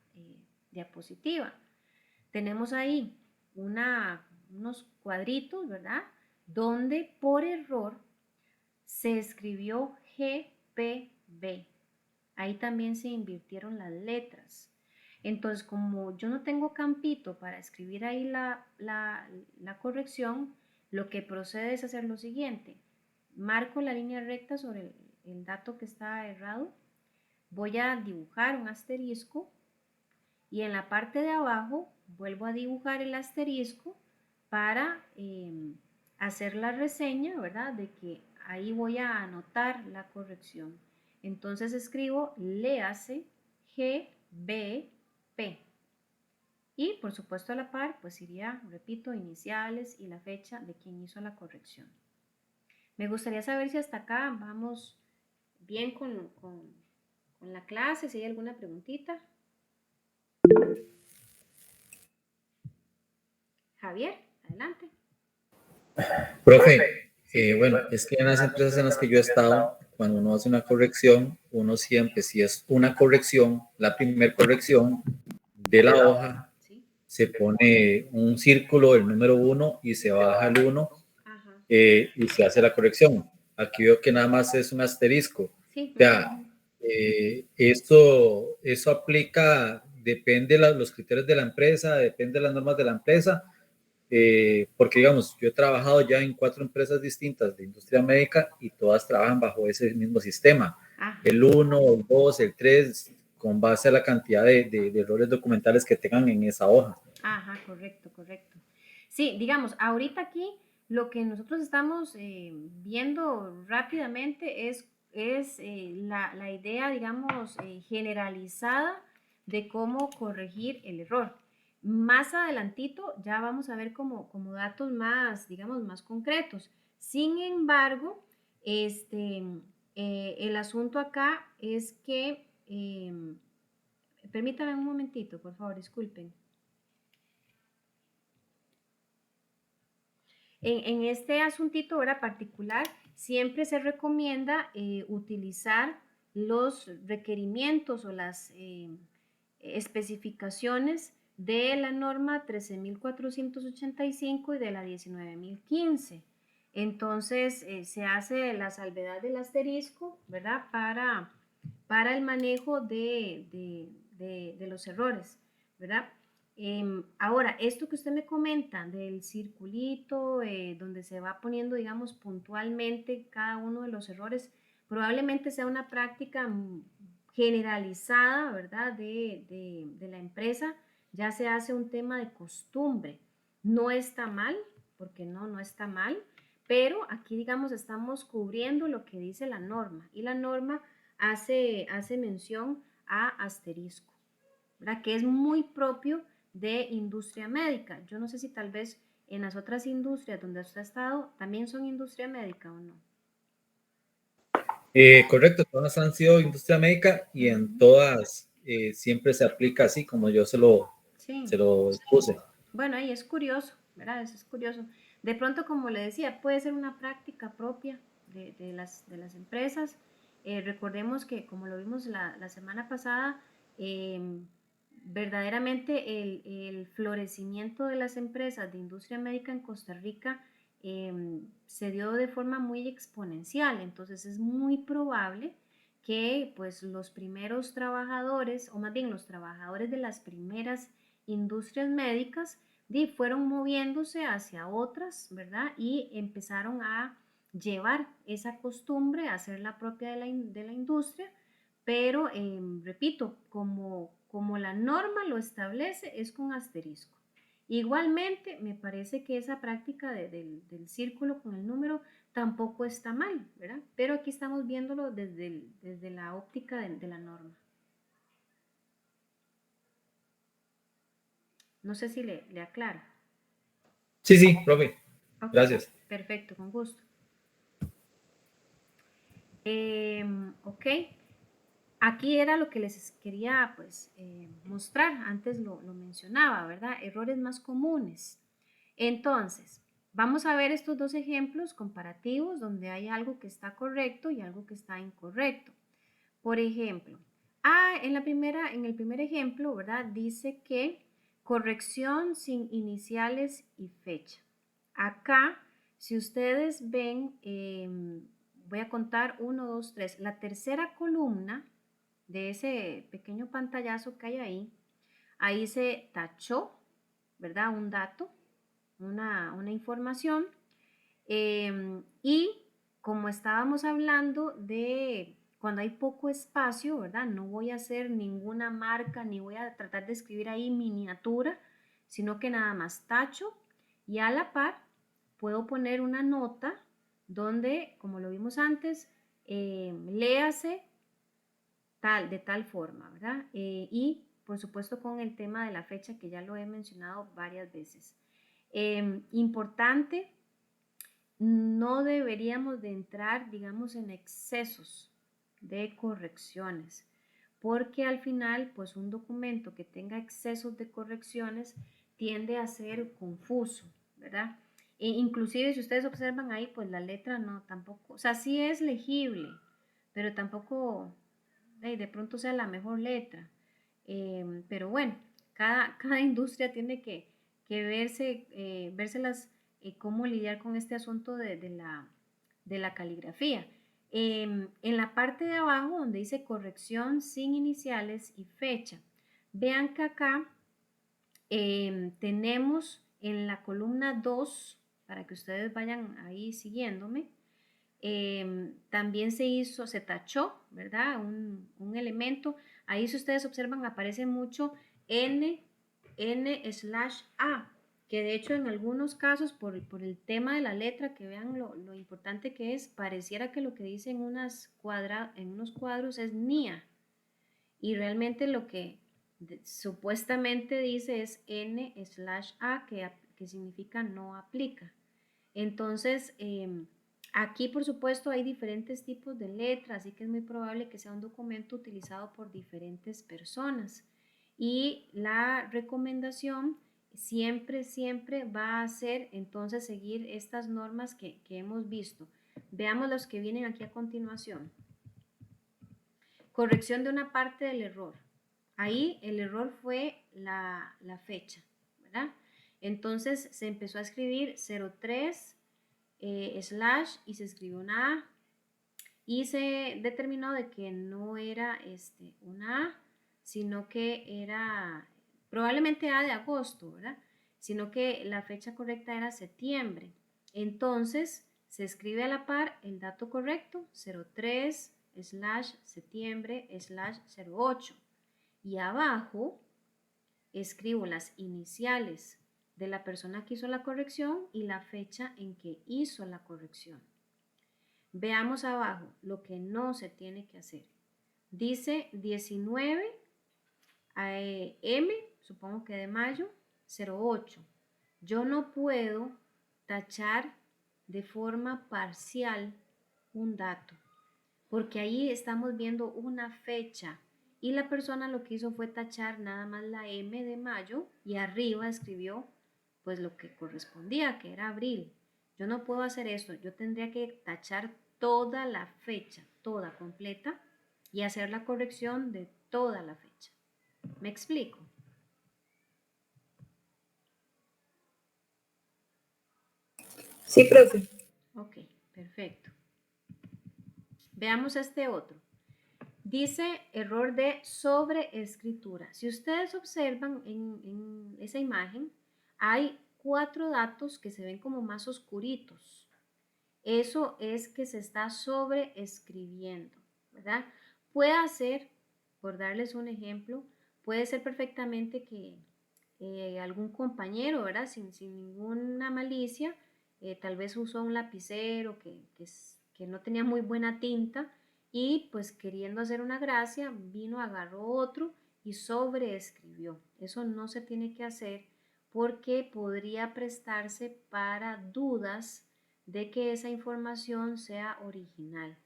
S1: diapositiva? Tenemos ahí unos cuadritos, ¿verdad? Donde por error se escribió GPB. Ahí también se invirtieron las letras. Entonces, como yo no tengo campito para escribir ahí la corrección, lo que procede es hacer lo siguiente. Marco la línea recta sobre el dato que está errado. Voy a dibujar un asterisco y en la parte de abajo vuelvo a dibujar el asterisco para hacer la reseña, ¿verdad? De que ahí voy a anotar la corrección. Entonces escribo léase GBP. Y por supuesto a la par, pues iría, repito, iniciales y la fecha de quien hizo la corrección. Me gustaría saber si hasta acá vamos bien con con la clase, si hay alguna preguntita. Javier, adelante.
S3: Profe, bueno, es que en las empresas en las que yo he estado, cuando uno hace una corrección, uno siempre, si es una corrección, la primera corrección de la hoja,
S1: ¿Sí?
S3: se pone un círculo, el número 1, y se baja el 1
S1: Ajá.
S3: y se hace la corrección. Aquí veo que nada más es un asterisco.
S1: Sí.
S3: O sea, eso aplica, depende de los criterios de la empresa, depende de las normas de la empresa, porque digamos, yo he trabajado ya en 4 empresas distintas de industria médica y todas trabajan bajo ese mismo sistema.
S1: Ajá.
S3: El 1, el 2, el 3, con base a la cantidad de errores documentales que tengan en esa hoja.
S1: Ajá, correcto, correcto. Sí, digamos, ahorita aquí lo que nosotros estamos viendo rápidamente es la idea, digamos, generalizada de cómo corregir el error. Más adelantito ya vamos a ver como datos más, digamos, más concretos. Sin embargo, el asunto acá es que, permítame un momentito, por favor, disculpen. En este asuntito ahora particular, siempre se recomienda utilizar los requerimientos o las especificaciones de la norma 13.485 y de la 19.015. Entonces, se hace la salvedad del asterisco, ¿verdad? Para el manejo de los errores, ¿verdad? Ahora, esto que usted me comenta del circulito, donde se va poniendo, digamos, puntualmente cada uno de los errores, probablemente sea una práctica generalizada, ¿verdad? De la empresa, ya se hace un tema de costumbre. No está mal, porque no está mal, pero aquí, digamos, estamos cubriendo lo que dice la norma y la norma hace mención a asterisco, ¿verdad? Que es muy propio de industria médica. Yo no sé si tal vez en las otras industrias donde usted ha estado también son industria médica o no.
S3: Correcto, todas han sido industria médica y en todas siempre se aplica así como yo se lo expuse.
S1: Bueno, ahí es curioso, ¿verdad? Eso es curioso. De pronto, como le decía, puede ser una práctica propia de las empresas. Recordemos que, como lo vimos la semana pasada, verdaderamente el florecimiento de las empresas de industria médica en Costa Rica se dio de forma muy exponencial. Entonces es muy probable que pues los primeros trabajadores, o más bien los trabajadores de las primeras industrias médicas, fueron moviéndose hacia otras, ¿verdad? Y empezaron a llevar esa costumbre, a hacerla propia de la industria, pero repito, como la norma lo establece, es con asterisco. Igualmente, me parece que esa práctica del círculo con el número tampoco está mal, ¿verdad? Pero aquí estamos viéndolo desde la óptica de la norma. No sé si le aclaro.
S3: Sí, profe.
S1: Ok,
S3: Gracias.
S1: perfecto, con gusto. Ok, aquí era lo que les quería pues mostrar, antes lo mencionaba, ¿verdad? Errores más comunes. Entonces, vamos a ver estos dos ejemplos comparativos donde hay algo que está correcto y algo que está incorrecto. Por ejemplo, en el primer ejemplo, ¿verdad? Dice que corrección sin iniciales y fecha. Acá, si ustedes ven, voy a contar 1, 2, 3. La tercera columna de ese pequeño pantallazo que hay ahí se tachó, ¿verdad? Un dato, una información. Y como estábamos hablando de cuando hay poco espacio, ¿verdad? No voy a hacer ninguna marca ni voy a tratar de escribir ahí miniatura, sino que nada más tacho y a la par puedo poner una nota donde, como lo vimos antes, léase de tal forma, ¿verdad? Y por supuesto con el tema de la fecha que ya lo he mencionado varias veces. Importante, no deberíamos de entrar, digamos, en excesos de correcciones. porque al final, pues un documento que tenga excesos de correcciones tiende a ser confuso, ¿verdad? E inclusive si ustedes observan ahí, pues la letra no, tampoco, o sea, sí es legible, pero tampoco de pronto sea la mejor letra. Pero bueno, cada industria tiene que vérselas cómo lidiar con este asunto de la caligrafía. En la parte de abajo, donde dice corrección sin iniciales y fecha, vean que acá tenemos en la columna 2, para que ustedes vayan ahí siguiéndome, también se tachó, ¿verdad? Un elemento. Ahí si ustedes observan aparece mucho N/A, que de hecho en algunos casos por el tema de la letra, que vean lo importante que es, pareciera que lo que dice en unos cuadros es NIA, y realmente lo que supuestamente dice es N/A, que significa no aplica. Entonces, aquí por supuesto hay diferentes tipos de letras, así que es muy probable que sea un documento utilizado por diferentes personas. Y la recomendación siempre va a ser entonces seguir estas normas que hemos visto. Veamos los que vienen aquí a continuación. Corrección de una parte del error. Ahí el error fue la fecha, ¿verdad? Entonces se empezó a escribir 03 slash y se escribió una A y se determinó de que no era una A, sino que era probablemente A de agosto, ¿verdad? Sino que la fecha correcta era septiembre. Entonces se escribe a la par el dato correcto, 03 slash septiembre slash 08. Y abajo escribo las iniciales de la persona que hizo la corrección y la fecha en que hizo la corrección. Veamos abajo lo que no se tiene que hacer. Dice 19 M, supongo que de mayo, 08. Yo no puedo tachar de forma parcial un dato, porque ahí estamos viendo una fecha y la persona lo que hizo fue tachar nada más la M de mayo y arriba escribió pues lo que correspondía, que era abril. Yo no puedo hacer eso, yo tendría que tachar toda la fecha, toda completa, y hacer la corrección de toda la fecha. ¿Me explico?
S2: Sí, profe.
S1: Ok, perfecto. Veamos este otro. Dice error de sobreescritura. Si ustedes observan en esa imagen, hay 4 datos que se ven como más oscuritos. Eso es que se está sobreescribiendo, ¿verdad? Puede ser, por darles un ejemplo, puede ser perfectamente que algún compañero, ¿verdad? Sin ninguna malicia, tal vez usó un lapicero que no tenía muy buena tinta y pues queriendo hacer una gracia, vino, agarró otro y sobreescribió. Eso no se tiene que hacer porque podría prestarse para dudas de que esa información sea original.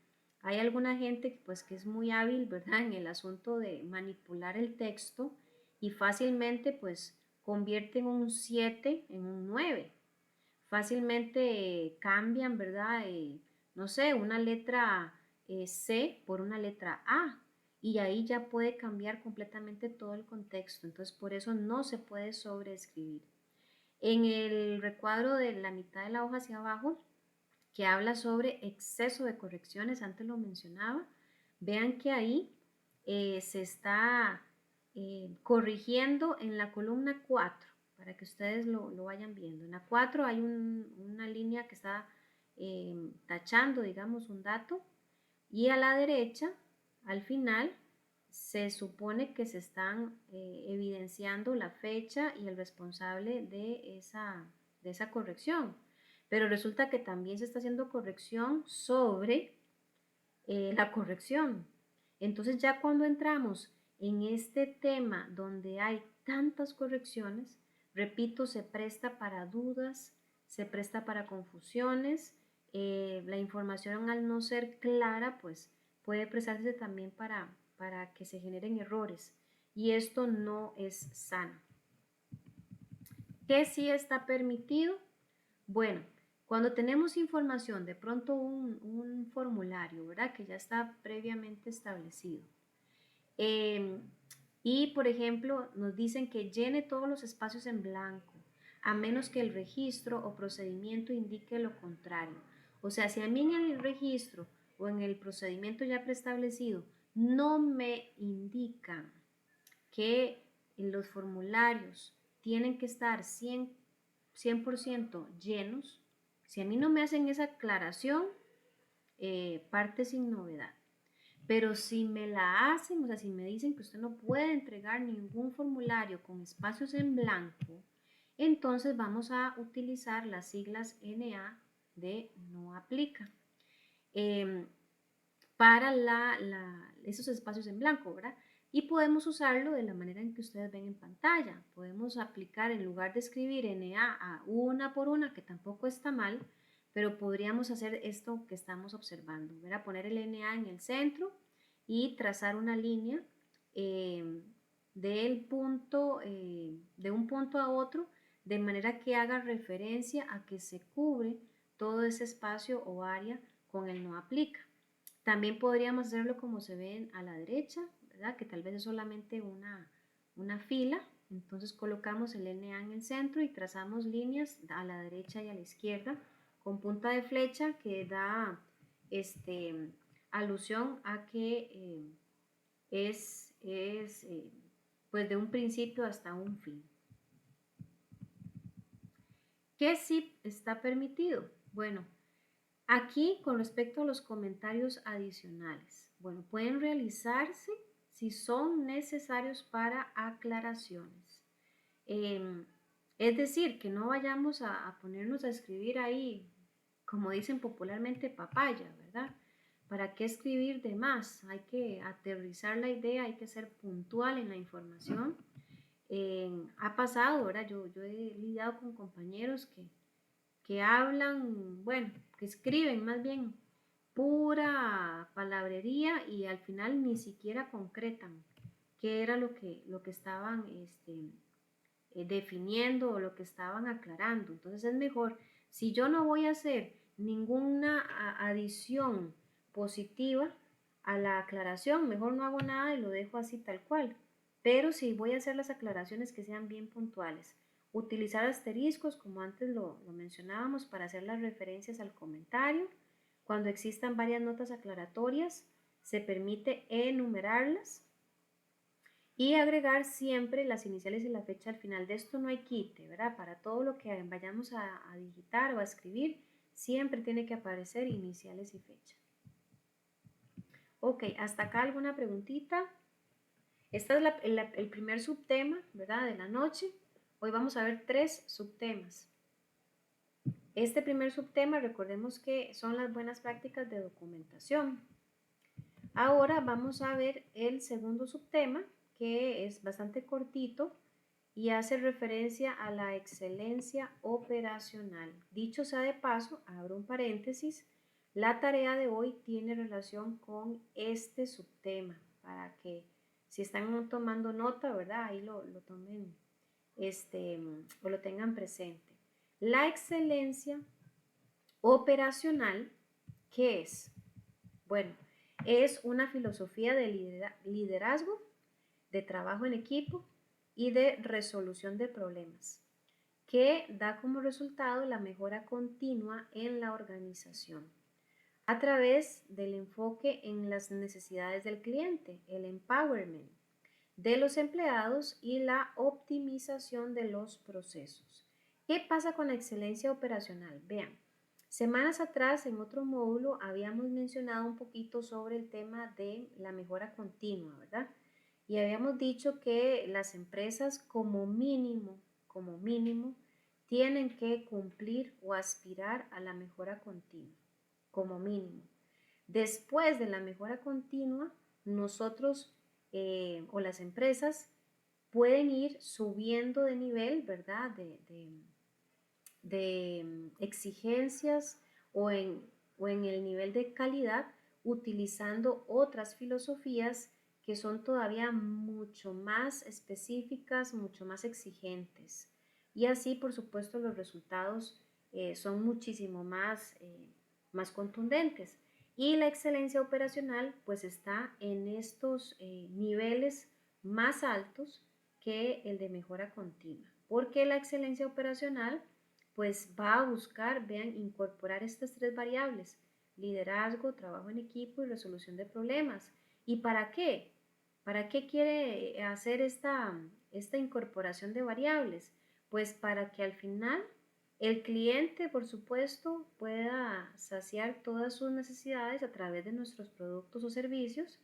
S1: Hay alguna gente pues, que es muy hábil, ¿verdad?, en el asunto de manipular el texto y fácilmente pues convierten un 7 en un 9. Fácilmente cambian, ¿verdad? No sé, una letra C por una letra A y ahí ya puede cambiar completamente todo el contexto. Entonces por eso no se puede sobreescribir. En el recuadro de la mitad de la hoja hacia abajo, que habla sobre exceso de correcciones, antes lo mencionaba, vean que ahí se está corrigiendo en la columna 4, para que ustedes lo vayan viendo. En la 4 hay una línea que está tachando, digamos, un dato, y a la derecha, al final, se supone que se están evidenciando la fecha y el responsable de esa corrección. Pero resulta que también se está haciendo corrección sobre la corrección. Entonces ya cuando entramos en este tema donde hay tantas correcciones, repito, se presta para dudas, se presta para confusiones, la información al no ser clara, pues puede prestarse también para que se generen errores y esto no es sano. ¿Qué sí está permitido? Bueno, cuando tenemos información, de pronto un formulario, ¿verdad? Que ya está previamente establecido. Y, por ejemplo, nos dicen que llene todos los espacios en blanco, a menos que el registro o procedimiento indique lo contrario. O sea, si a mí en el registro o en el procedimiento ya preestablecido no me indican que los formularios tienen que estar 100% llenos, si a mí no me hacen esa aclaración, parte sin novedad. Pero si me la hacen, o sea, si me dicen que usted no puede entregar ningún formulario con espacios en blanco, entonces vamos a utilizar las siglas NA de no aplica para esos espacios en blanco, ¿verdad? Y podemos usarlo de la manera en que ustedes ven en pantalla. Podemos aplicar, en lugar de escribir NA a una por una, que tampoco está mal, pero podríamos hacer esto que estamos observando, ¿verdad? Poner el NA en el centro y trazar una línea de un punto a otro, de manera que haga referencia a que se cubre todo ese espacio o área con el no aplica. También podríamos hacerlo como se ven a la derecha, ¿verdad? Que tal vez es solamente una fila. Entonces colocamos el NA en el centro y trazamos líneas a la derecha y a la izquierda con punta de flecha que da alusión a que es pues de un principio hasta un fin. ¿Qué sí está permitido? Bueno, aquí con respecto a los comentarios adicionales, bueno, pueden realizarse si son necesarios para aclaraciones. Es decir, que no vayamos a ponernos a escribir ahí, como dicen popularmente, papaya, ¿verdad? ¿Para qué escribir de más? Hay que aterrizar la idea, hay que ser puntual en la información. Ha pasado, ¿verdad? Yo he lidiado con compañeros que hablan, bueno, que escriben más bien pura palabrería y al final ni siquiera concretan qué era lo que estaban definiendo o lo que estaban aclarando. Entonces es mejor, si yo no voy a hacer ninguna adición positiva a la aclaración, mejor no hago nada y lo dejo así tal cual. Pero si voy a hacer las aclaraciones que sean bien puntuales, utilizar asteriscos como antes lo mencionábamos para hacer las referencias al comentario. Cuando existan varias notas aclaratorias, se permite enumerarlas y agregar siempre las iniciales y la fecha al final. De esto no hay quite, ¿verdad? Para todo lo que vayamos a digitar o a escribir, siempre tiene que aparecer iniciales y fecha. Ok, hasta acá alguna preguntita. Este es el primer subtema, ¿verdad? De la noche. Hoy vamos a ver 3 subtemas. Este primer subtema, recordemos que son las buenas prácticas de documentación. Ahora vamos a ver el segundo subtema, que es bastante cortito y hace referencia a la excelencia operacional. Dicho sea de paso, abro un paréntesis, la tarea de hoy tiene relación con este subtema, para que si están tomando nota, ¿verdad? Ahí lo tomen, o lo tengan presente. La excelencia operacional, ¿qué es? Bueno, es una filosofía de liderazgo, de trabajo en equipo y de resolución de problemas, que da como resultado la mejora continua en la organización a través del enfoque en las necesidades del cliente, el empowerment de los empleados y la optimización de los procesos. ¿Qué pasa con la excelencia operacional? Vean, semanas atrás en otro módulo habíamos mencionado un poquito sobre el tema de la mejora continua, ¿verdad? Y habíamos dicho que las empresas como mínimo, tienen que cumplir o aspirar a la mejora continua, como mínimo. Después de la mejora continua, nosotros o las empresas pueden ir subiendo de nivel, ¿verdad? De exigencias o en el nivel de calidad utilizando otras filosofías que son todavía mucho más específicas, mucho más exigentes. Y así, por supuesto, los resultados son muchísimo más contundentes. Y la excelencia operacional pues está en estos niveles más altos que el de mejora continua. Porque la excelencia operacional pues va a buscar, vean, incorporar estas tres variables: liderazgo, trabajo en equipo y resolución de problemas. ¿Y para qué? ¿Para qué quiere hacer esta incorporación de variables? Pues para que al final el cliente, por supuesto, pueda saciar todas sus necesidades a través de nuestros productos o servicios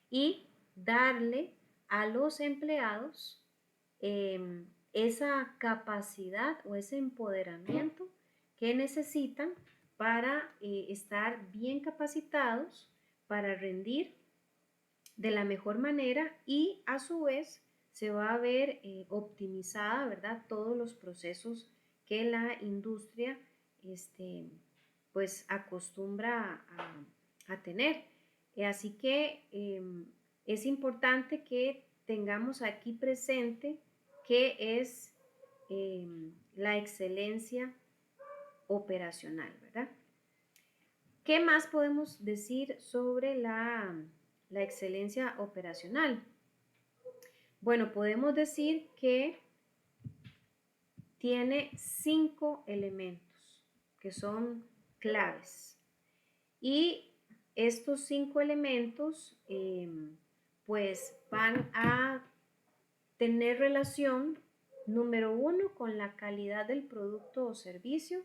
S1: y darle a los empleados esa capacidad o ese empoderamiento que necesitan para estar bien capacitados, para rendir de la mejor manera y a su vez se va a ver optimizada, ¿verdad? Todos los procesos que la industria pues acostumbra a tener. Así que es importante que tengamos aquí presente qué es la excelencia operacional, ¿verdad? ¿Qué más podemos decir sobre la excelencia operacional? Bueno, podemos decir que tiene 5 elementos que son claves. Y estos 5 elementos pues van a tener relación, número 1, con la calidad del producto o servicio.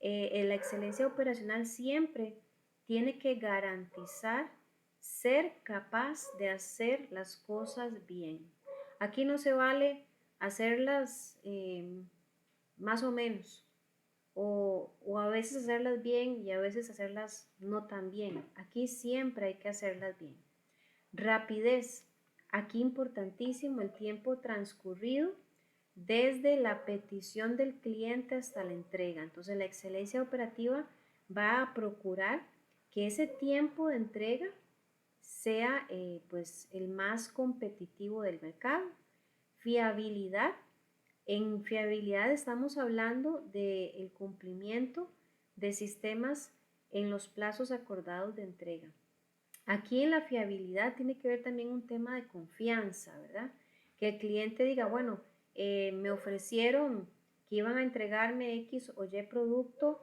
S1: La excelencia operacional siempre tiene que garantizar ser capaz de hacer las cosas bien. Aquí no se vale hacerlas más o menos, o a veces hacerlas bien y a veces hacerlas no tan bien. Aquí siempre hay que hacerlas bien. Rapidez. Aquí importantísimo el tiempo transcurrido desde la petición del cliente hasta la entrega. Entonces la excelencia operativa va a procurar que ese tiempo de entrega sea pues el más competitivo del mercado. Fiabilidad. En fiabilidad estamos hablando del cumplimiento de sistemas en los plazos acordados de entrega. Aquí en la fiabilidad tiene que ver también un tema de confianza, ¿verdad? Que el cliente diga, bueno, me ofrecieron que iban a entregarme X o Y producto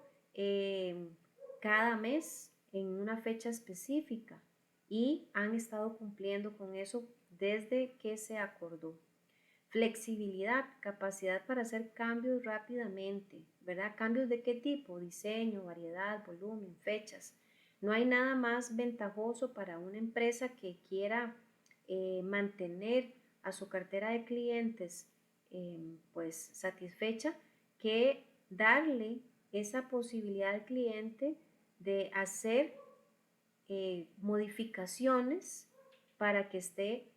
S1: cada mes en una fecha específica y han estado cumpliendo con eso desde que se acordó. Flexibilidad, capacidad para hacer cambios rápidamente, ¿verdad? ¿Cambios de qué tipo? Diseño, variedad, volumen, fechas. No hay nada más ventajoso para una empresa que quiera mantener a su cartera de clientes pues satisfecha que darle esa posibilidad al cliente de hacer modificaciones para que esté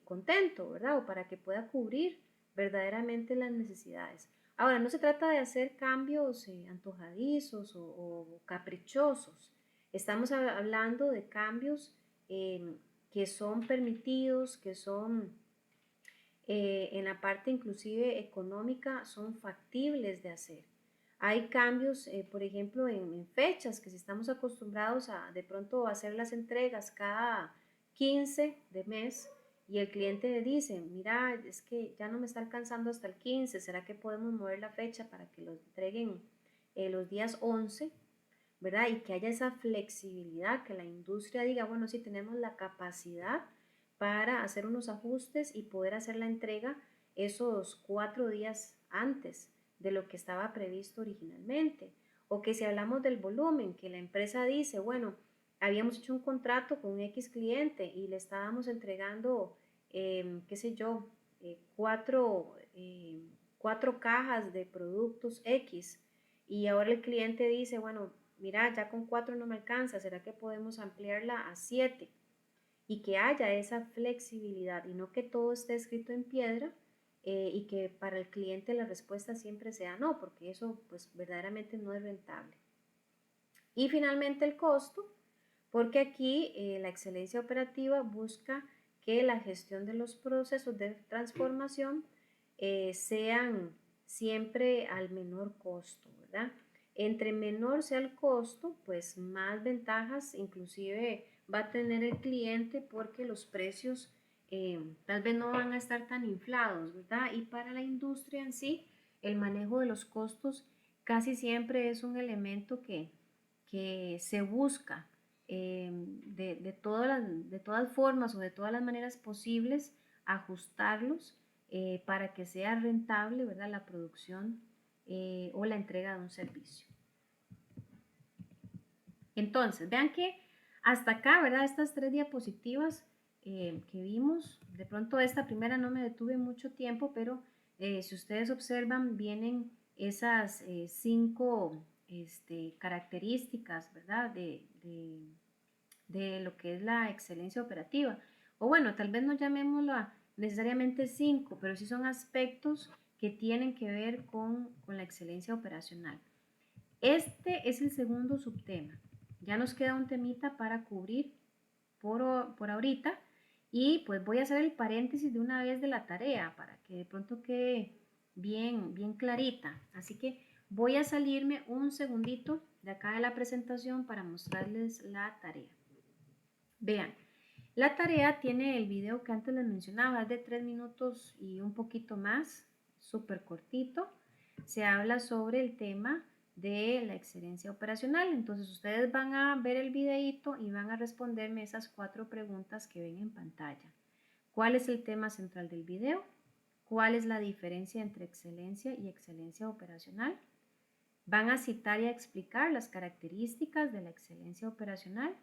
S1: contento, ¿verdad? O para que pueda cubrir verdaderamente las necesidades. Ahora, no se trata de hacer cambios antojadizos o caprichosos. Estamos hablando de cambios que son permitidos, que son en la parte inclusive económica, son factibles de hacer. Hay cambios, por ejemplo, en fechas, que si estamos acostumbrados a de pronto hacer las entregas cada 15 de mes y el cliente le dice, mira, es que ya no me está alcanzando hasta el 15, ¿será que podemos mover la fecha para que lo entreguen los días 11? ¿Verdad? Y que haya esa flexibilidad, que la industria diga, bueno, sí tenemos la capacidad para hacer unos ajustes y poder hacer la entrega esos 4 días antes de lo que estaba previsto originalmente. O que si hablamos del volumen, que la empresa dice, bueno, habíamos hecho un contrato con un X cliente y le estábamos entregando, qué sé yo, 4 cajas de productos X y ahora el cliente dice, bueno, mira, ya con 4 no me alcanza, ¿será que podemos ampliarla a 7? Y que haya esa flexibilidad y no que todo esté escrito en piedra y que para el cliente la respuesta siempre sea no, porque eso pues verdaderamente no es rentable. Y finalmente el costo, porque aquí la excelencia operativa busca que la gestión de los procesos de transformación sean siempre al menor costo, ¿verdad? Entre menor sea el costo, pues más ventajas inclusive va a tener el cliente porque los precios tal vez no van a estar tan inflados, ¿verdad? Y para la industria en sí, el manejo de los costos casi siempre es un elemento que se busca de todas formas o de todas las maneras posibles ajustarlos para que sea rentable, ¿verdad? La producción o la entrega de un servicio. Entonces, vean que hasta acá, ¿verdad? Estas 3 diapositivas que vimos, de pronto esta primera no me detuve mucho tiempo, pero si ustedes observan, vienen esas 5 características, ¿verdad? De lo que es la excelencia operativa. O bueno, tal vez no llamémosla necesariamente 5, pero sí son aspectos que tienen que ver con la excelencia operacional. Este es el segundo subtema. Ya nos queda un temita para cubrir por ahorita y pues voy a hacer el paréntesis de una vez de la tarea para que de pronto quede bien clarita. Así que voy a salirme un segundito de acá de la presentación para mostrarles la tarea. Vean, la tarea tiene el video que antes les mencionaba, es de 3 minutos y un poquito más, súper cortito. Se habla sobre el tema de la excelencia operacional. Entonces ustedes van a ver el videito y van a responderme esas 4 preguntas que ven en pantalla. ¿Cuál es el tema central del video? ¿Cuál es la diferencia entre excelencia y excelencia operacional? Van a citar y a explicar las características de la excelencia operacional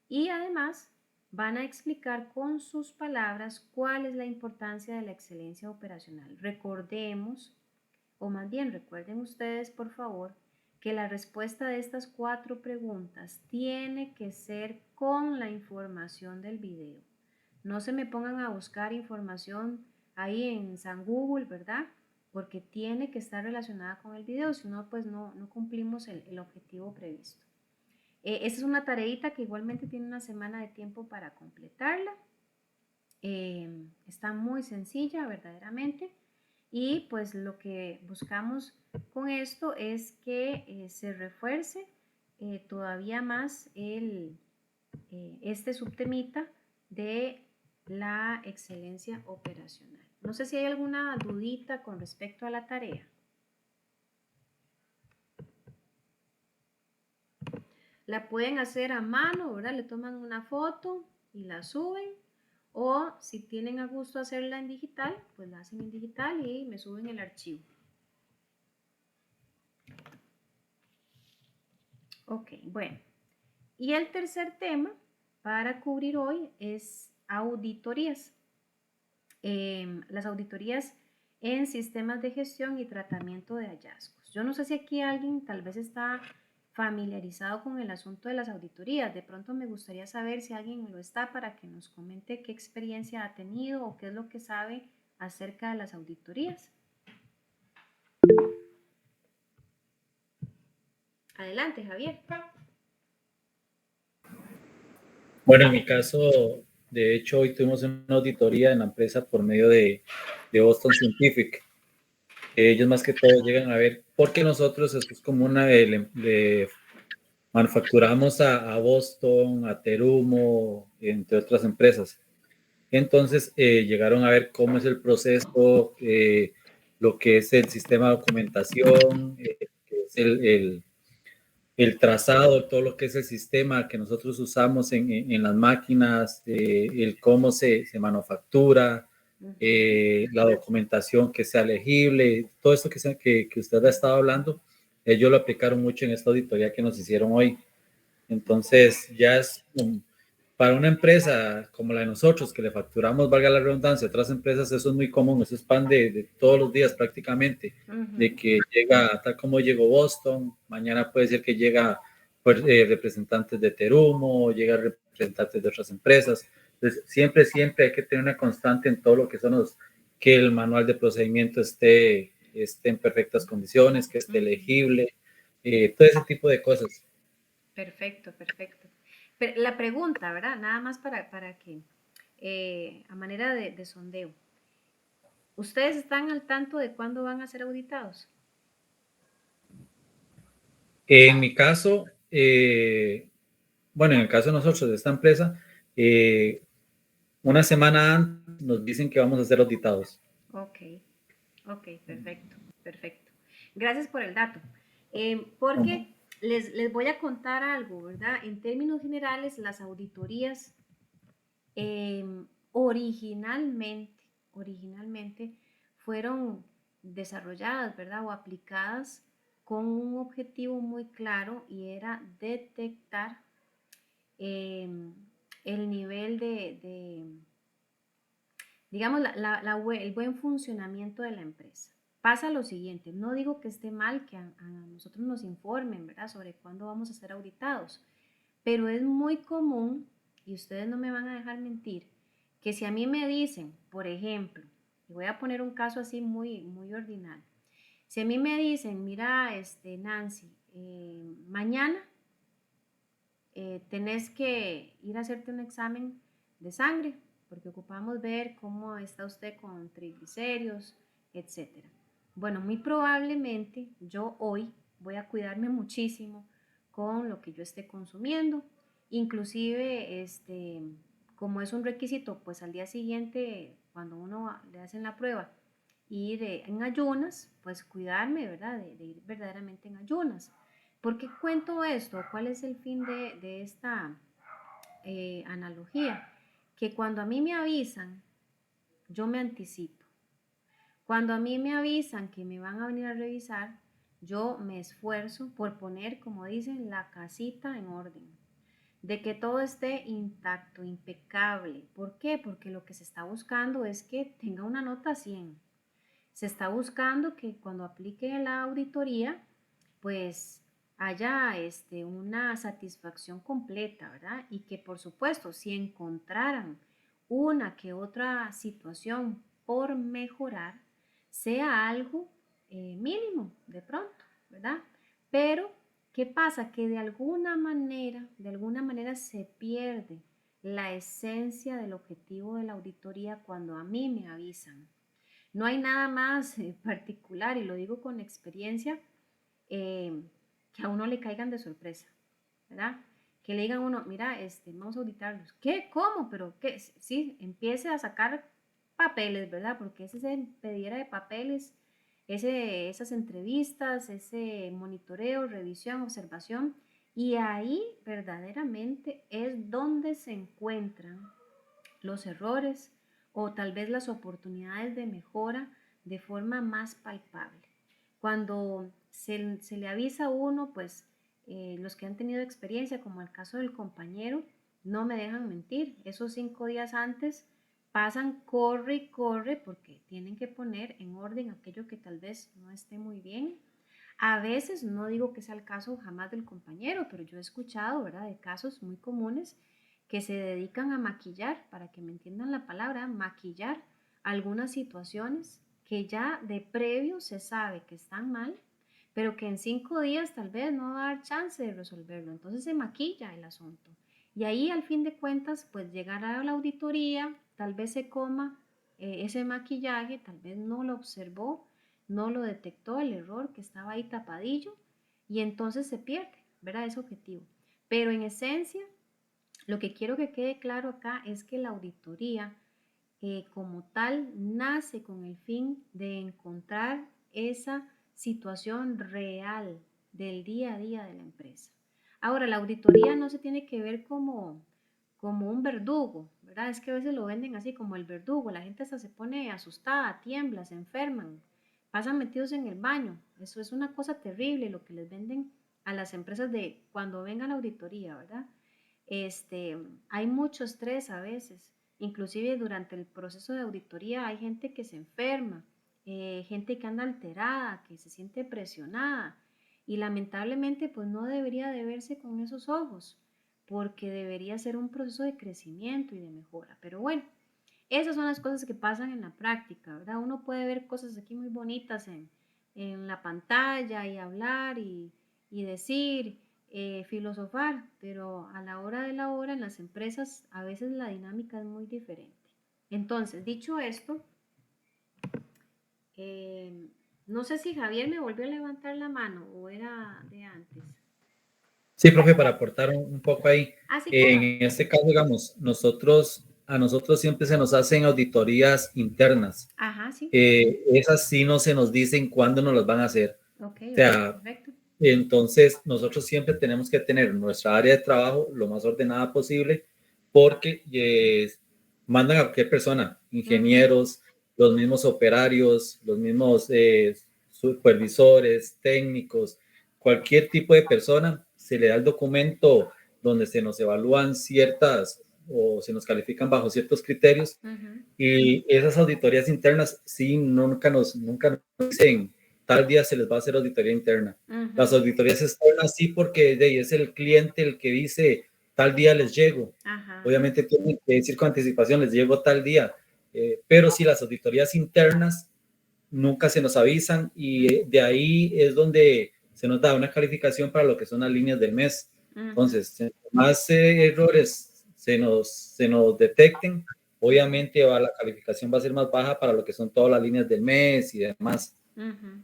S1: y además van a explicar con sus palabras cuál es la importancia de la excelencia operacional. Recordemos, o más bien recuerden ustedes por favor, que la respuesta de estas 4 preguntas tiene que ser con la información del video. No se me pongan a buscar información ahí en San Google, ¿verdad? Porque tiene que estar relacionada con el video, si no, pues no cumplimos el objetivo previsto. Esta es una tareita que igualmente tiene una semana de tiempo para completarla. Está muy sencilla, verdaderamente. Y pues lo que buscamos con esto es que se refuerce todavía más este subtemita de la excelencia operacional. No sé si hay alguna dudita con respecto a la tarea. La pueden hacer a mano, ¿verdad? Le toman una foto y la suben. O si tienen a gusto hacerla en digital, pues la hacen en digital y me suben el archivo. Ok, bueno. Y el tercer tema para cubrir hoy es auditorías. Las auditorías en sistemas de gestión y tratamiento de hallazgos. Yo no sé si aquí alguien tal vez está familiarizado con el asunto de las auditorías. De pronto me gustaría saber si alguien lo está para que nos comente qué experiencia ha tenido o qué es lo que sabe acerca de las auditorías. Adelante, Javier.
S3: Bueno, en mi caso, de hecho, hoy tuvimos una auditoría en la empresa por medio de Boston Scientific. Ellos más que todo llegan a ver, porque nosotros, esto es como una de manufacturamos a Boston, a Terumo, entre otras empresas. Entonces llegaron a ver cómo es el proceso, lo que es el sistema de documentación, que es el trazado, todo lo que es el sistema que nosotros usamos en las máquinas, el cómo se manufactura, la documentación que sea legible, todo esto que usted ha estado hablando, ellos lo aplicaron mucho en esta auditoría que nos hicieron hoy. Entonces ya es para una empresa como la de nosotros, que le facturamos, valga la redundancia, a otras empresas, eso es muy común, eso es pan de todos los días prácticamente, de que llega, tal como llegó Boston, mañana puede ser que llega pues, representantes de Terumo, llega representantes de otras empresas. Entonces, siempre hay que tener una constante en todo lo que son que el manual de procedimiento esté en perfectas condiciones, que esté legible, todo ese tipo de cosas.
S1: Perfecto, perfecto. Pero la pregunta, ¿verdad? Nada más para que a manera de sondeo. ¿Ustedes están al tanto de cuándo van a ser auditados?
S3: En mi caso, bueno, en el caso de nosotros, de esta empresa, una semana antes nos dicen que vamos a ser auditados.
S1: Ok, ok, perfecto, perfecto. Gracias por el dato. Porque les voy a contar algo, ¿verdad? En términos generales, las auditorías originalmente fueron desarrolladas, ¿verdad? O aplicadas con un objetivo muy claro y era detectar el nivel digamos, el buen funcionamiento de la empresa. Pasa lo siguiente, no digo que esté mal que a nosotros nos informen, ¿verdad?, sobre cuándo vamos a ser auditados, pero es muy común, y ustedes no me van a dejar mentir, que si a mí me dicen, por ejemplo, y voy a poner un caso así muy ordinario, si a mí me dicen, mira, Nancy, mañana tenés que ir a hacerte un examen de sangre porque ocupamos ver cómo está usted con triglicéridos, etcétera. Bueno, muy probablemente yo hoy voy a cuidarme muchísimo con lo que yo esté consumiendo, inclusive como es un requisito, pues al día siguiente cuando uno le hacen la prueba ir en ayunas, pues cuidarme, ¿verdad? De ir verdaderamente en ayunas. ¿Por qué cuento esto? ¿Cuál es el fin de esta analogía? Que cuando a mí me avisan, yo me anticipo. Cuando a mí me avisan que me van a venir a revisar, yo me esfuerzo por poner, como dicen, la casita en orden, de que todo esté intacto, impecable. ¿Por qué? Porque lo que se está buscando es que tenga una nota 100. Se está buscando que cuando aplique la auditoría, pues haya una satisfacción completa, ¿verdad? Y que por supuesto, si encontraran una que otra situación por mejorar, sea algo mínimo de pronto, ¿verdad? Pero, ¿qué pasa? Que de alguna manera se pierde la esencia del objetivo de la auditoría cuando a mí me avisan. No hay nada más particular, y lo digo con experiencia, eh, que a uno le caigan de sorpresa, ¿verdad? Que le digan a uno, mira, vamos a auditarlos. ¿Qué? ¿Cómo? ¿Pero qué? Sí, empiece a sacar papeles, ¿verdad? Porque ese se pediera de papeles, esas entrevistas, ese monitoreo, revisión, observación, y ahí verdaderamente es donde se encuentran los errores o tal vez las oportunidades de mejora de forma más palpable. Cuando se le avisa a uno, pues los que han tenido experiencia, como el caso del compañero, no me dejan mentir, esos 5 días antes pasan corre y corre porque tienen que poner en orden aquello que tal vez no esté muy bien. A veces, no digo que sea el caso jamás del compañero, pero yo he escuchado, ¿verdad?, de casos muy comunes que se dedican a maquillar, para que me entiendan la palabra, maquillar algunas situaciones que ya de previo se sabe que están mal, pero que en 5 días tal vez no va a dar chance de resolverlo. Entonces se maquilla el asunto. Y ahí al fin de cuentas, pues llegará a la auditoría, tal vez se coma ese maquillaje, tal vez no lo observó, no lo detectó el error que estaba ahí tapadillo y entonces se pierde, ¿verdad? Ese objetivo. Pero en esencia, lo que quiero que quede claro acá es que la auditoría como tal nace con el fin de encontrar esa situación real del día a día de la empresa. Ahora, la auditoría no se tiene que ver como un verdugo, ¿verdad? Es que a veces lo venden así como el verdugo, la gente hasta se pone asustada, tiembla, se enferman, pasan metidos en el baño. Eso es una cosa terrible lo que les venden a las empresas de cuando venga la auditoría, ¿verdad? Hay mucho estrés a veces, inclusive durante el proceso de auditoría hay gente que se enferma, gente que anda alterada, que se siente presionada y lamentablemente pues no debería de verse con esos ojos porque debería ser un proceso de crecimiento y de mejora. Pero bueno, esas son las cosas que pasan en la práctica, ¿verdad? Uno puede ver cosas aquí muy bonitas en la pantalla y hablar y decir, filosofar, pero a la hora de la hora en las empresas a veces la dinámica es muy diferente. Entonces, dicho esto, eh, no sé si Javier me volvió a levantar la mano o era de antes.
S3: Sí, profe, para aportar un poco ahí.
S1: Ah, sí, claro.
S3: En este caso, digamos, a nosotros siempre se nos hacen auditorías internas.
S1: Ajá, sí.
S3: Esas sí no se nos dicen cuándo nos las van a hacer.
S1: Ok,
S3: O
S1: ok,
S3: sea,
S1: perfecto.
S3: entonces nosotros siempre tenemos que tener nuestra área de trabajo lo más ordenada posible porque mandan a cualquier persona,
S1: Ujú,
S3: ingenieros, los mismos operarios, los mismos supervisores, técnicos, cualquier tipo de persona, se le da el documento donde se nos evalúan ciertas o se nos califican bajo ciertos criterios
S1: ujú,
S3: y esas auditorías internas sí nunca nos dicen tal día se les va a hacer auditoría interna. Las
S1: ujú.
S3: auditorías externas sí porque es el cliente el que dice tal día les llego.
S1: Ajá.
S3: Obviamente tienen que decir con anticipación les llego tal día. Pero si las auditorías internas nunca se nos avisan y de ahí es donde se nos da una calificación para lo que son las líneas del mes.
S1: Ujú,
S3: Entonces, más errores se nos detecten,
S1: ujú,
S3: obviamente la calificación va a ser más baja para lo que son todas las líneas del mes y demás.
S1: ujú.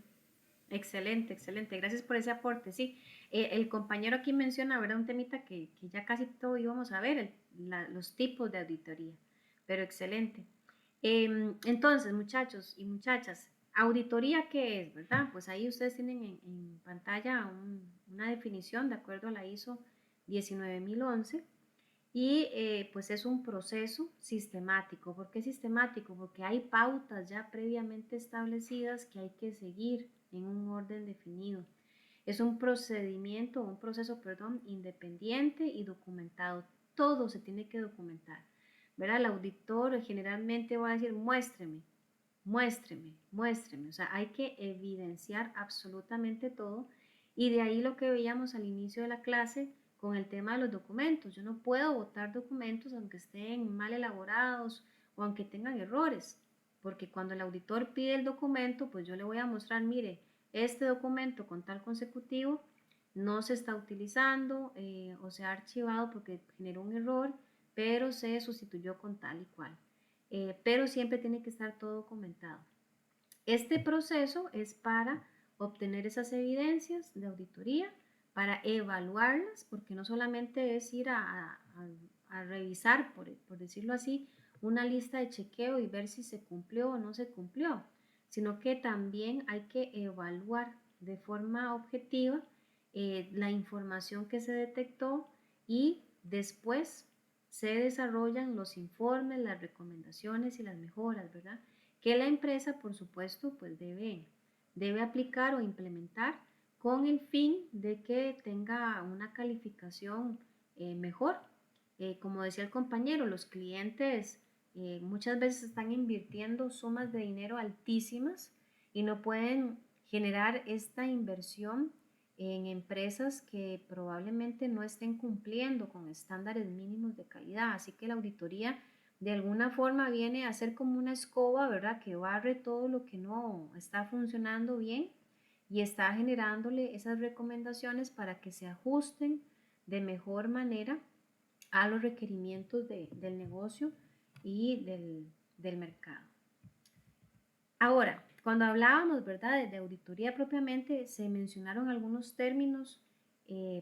S1: Excelente, excelente. Gracias por ese aporte. Sí, el compañero aquí menciona, ¿verdad? Un temita que ya casi todo íbamos a ver, los tipos de auditoría, pero excelente. Entonces, muchachos y muchachas, auditoría, ¿qué es, verdad? Pues ahí ustedes tienen en pantalla una definición de acuerdo a la ISO 19011 y pues es un proceso sistemático. ¿Por qué sistemático? Porque hay pautas ya previamente establecidas que hay que seguir en un orden definido. Es un procedimiento, un proceso, perdón, independiente y documentado. Todo se tiene que documentar. ¿Verdad? El auditor generalmente va a decir, muéstreme, muéstreme, muéstreme. O sea, hay que evidenciar absolutamente todo. Y de ahí lo que veíamos al inicio de la clase con el tema de los documentos. Yo no puedo votar documentos aunque estén mal elaborados o aunque tengan errores. Porque cuando el auditor pide el documento, pues yo le voy a mostrar, mire, este documento con tal consecutivo no se está utilizando o se ha archivado porque generó un error, pero se sustituyó con tal y cual. Pero siempre tiene que estar todo documentado. Este proceso es para obtener esas evidencias de auditoría, para evaluarlas, porque no solamente es ir a revisar, por decirlo así, una lista de chequeo y ver si se cumplió o no se cumplió, sino que también hay que evaluar de forma objetiva la información que se detectó y después se desarrollan los informes, las recomendaciones y las mejoras, ¿verdad? Que la empresa, por supuesto, pues debe aplicar o implementar con el fin de que tenga una calificación mejor. Como decía el compañero, los clientes muchas veces están invirtiendo sumas de dinero altísimas y no pueden generar esta inversión en empresas que probablemente no estén cumpliendo con estándares mínimos de calidad. Así que la auditoría de alguna forma viene a ser como una escoba, ¿verdad? Que barre todo lo que no está funcionando bien y está generándole esas recomendaciones para que se ajusten de mejor manera a los requerimientos del negocio y del mercado. Ahora, cuando hablábamos, ¿verdad?, de auditoría propiamente, se mencionaron algunos términos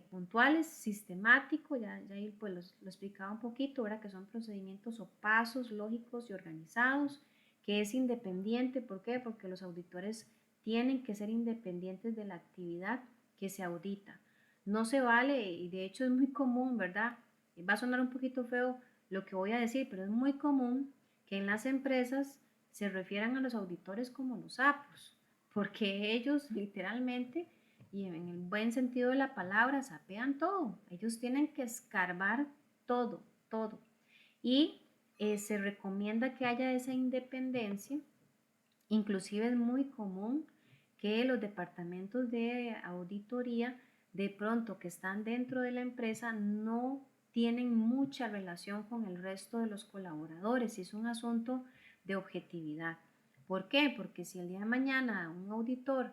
S1: puntuales, sistemático, ya ahí pues lo explicaba un poquito, ¿verdad?, que son procedimientos o pasos lógicos y organizados, que es independiente, ¿por qué? Porque los auditores tienen que ser independientes de la actividad que se audita. No se vale, y de hecho es muy común, ¿verdad? Va a sonar un poquito feo lo que voy a decir, pero es muy común que en las empresas se refieran a los auditores como los sapos, porque ellos literalmente, y en el buen sentido de la palabra, sapean todo. Ellos tienen que escarbar todo, todo. Y se recomienda que haya esa independencia. Inclusive es muy común que los departamentos de auditoría, de pronto que están dentro de la empresa, no tienen mucha relación con el resto de los colaboradores y es un asunto de objetividad. ¿Por qué? Porque si el día de mañana un auditor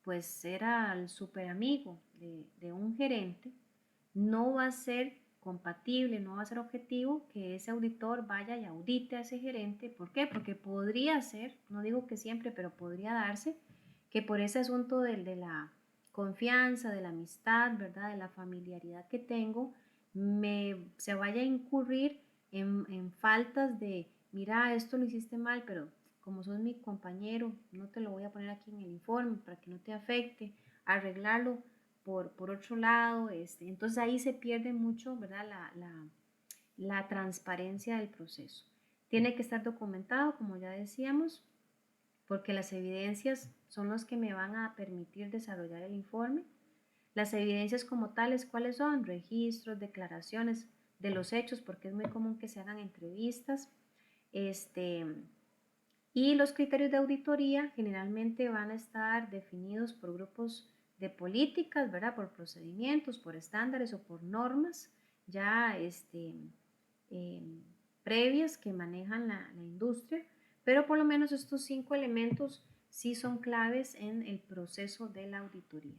S1: pues era el super amigo de un gerente, no va a ser compatible, no va a ser objetivo que ese auditor vaya y audite a ese gerente. ¿Por qué? Porque podría ser, no digo que siempre, pero podría darse que por ese asunto de la confianza, de la amistad, ¿verdad? De la familiaridad que tengo, se vaya a incurrir en faltas de, mira, esto lo hiciste mal, pero como sos mi compañero, no te lo voy a poner aquí en el informe para que no te afecte, arreglarlo por otro lado. Entonces ahí se pierde mucho, ¿verdad? La transparencia del proceso. Tiene que estar documentado, como ya decíamos, porque las evidencias son los que me van a permitir desarrollar el informe. Las evidencias como tales, ¿cuáles son? Registros, declaraciones de los hechos, porque es muy común que se hagan entrevistas. Y los criterios de auditoría generalmente van a estar definidos por grupos de políticas, ¿verdad? Por procedimientos, por estándares o por normas ya eh, previas que manejan la industria, pero por lo menos estos 5 elementos sí son claves en el proceso de la auditoría.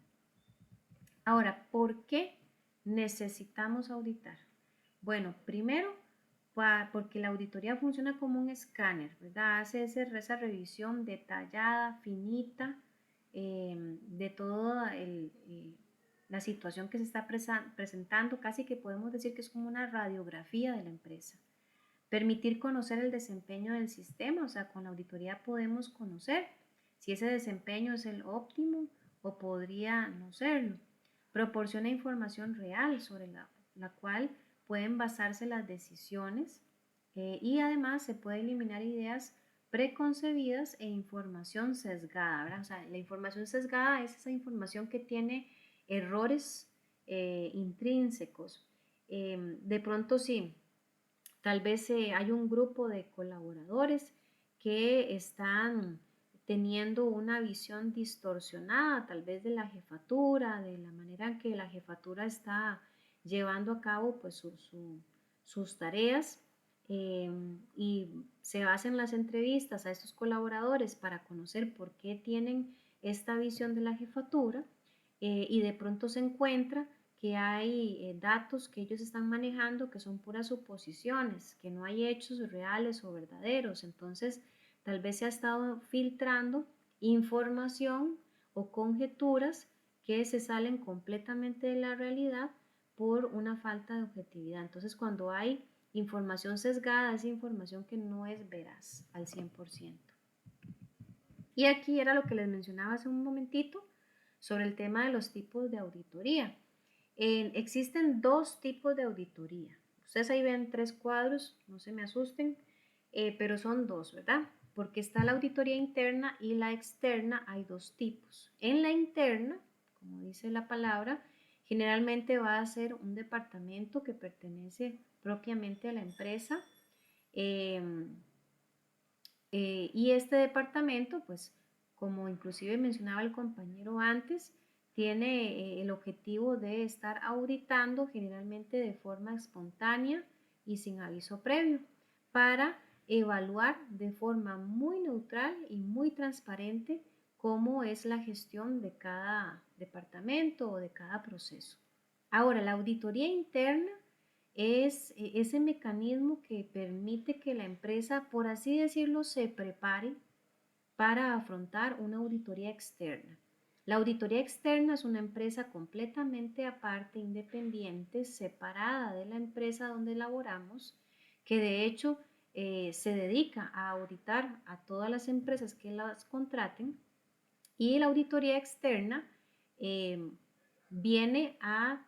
S1: Ahora, ¿por qué necesitamos auditar? Bueno, primero, porque la auditoría funciona como un escáner, ¿verdad? Hace esa revisión detallada, finita, de toda la situación que se está presentando. Casi que podemos decir que es como una radiografía de la empresa. Permitir conocer el desempeño del sistema, o sea, con la auditoría podemos conocer si ese desempeño es el óptimo o podría no serlo. Proporciona información real sobre la cual pueden basarse las decisiones, y además se puede eliminar ideas preconcebidas e información sesgada, ¿verdad? O sea, la información sesgada es esa información que tiene errores intrínsecos. De pronto sí, tal vez hay un grupo de colaboradores que están teniendo una visión distorsionada, tal vez de la jefatura, de la manera en que la jefatura está llevando a cabo pues, sus tareas, y se hacen las entrevistas a estos colaboradores para conocer por qué tienen esta visión de la jefatura, y de pronto se encuentra que hay datos que ellos están manejando que son puras suposiciones, que no hay hechos reales o verdaderos. Entonces, tal vez se ha estado filtrando información o conjeturas que se salen completamente de la realidad por una falta de objetividad. Entonces, cuando hay información sesgada, es información que no es veraz al 100%. Y aquí era lo que les mencionaba hace un momentito sobre el tema de los tipos de auditoría. Existen 2 tipos de auditoría. Ustedes ahí ven 3 cuadros, no se me asusten, pero son 2, ¿verdad? Porque está la auditoría interna y la externa, hay 2 tipos. En la interna, como dice la palabra, generalmente va a ser un departamento que pertenece propiamente a la empresa, y este departamento, pues como inclusive mencionaba el compañero antes, tiene el objetivo de estar auditando generalmente de forma espontánea y sin aviso previo, para evaluar de forma muy neutral y muy transparente cómo es la gestión de cada departamento o de cada proceso. Ahora, la auditoría interna es ese mecanismo que permite que la empresa, por así decirlo, se prepare para afrontar una auditoría externa. La auditoría externa es una empresa completamente aparte, independiente, separada de la empresa donde laboramos, que de hecho se dedica a auditar a todas las empresas que las contraten, y la auditoría externa eh, viene a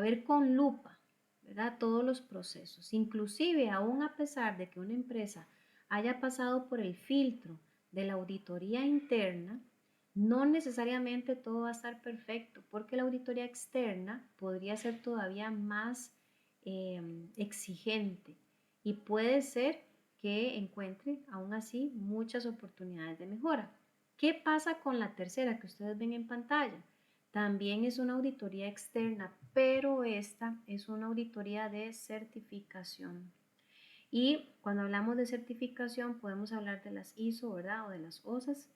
S1: ver con lupa, ¿verdad? Todos los procesos, inclusive aún a pesar de que una empresa haya pasado por el filtro de la auditoría interna, no necesariamente todo va a estar perfecto, porque la auditoría externa podría ser todavía más exigente, y puede ser que encuentre aún así muchas oportunidades de mejora. ¿Qué pasa con la tercera que ustedes ven en pantalla? También es una auditoría externa, pero esta es una auditoría de certificación. Y cuando hablamos de certificación podemos hablar de las ISO, ¿verdad? O de las OSAS,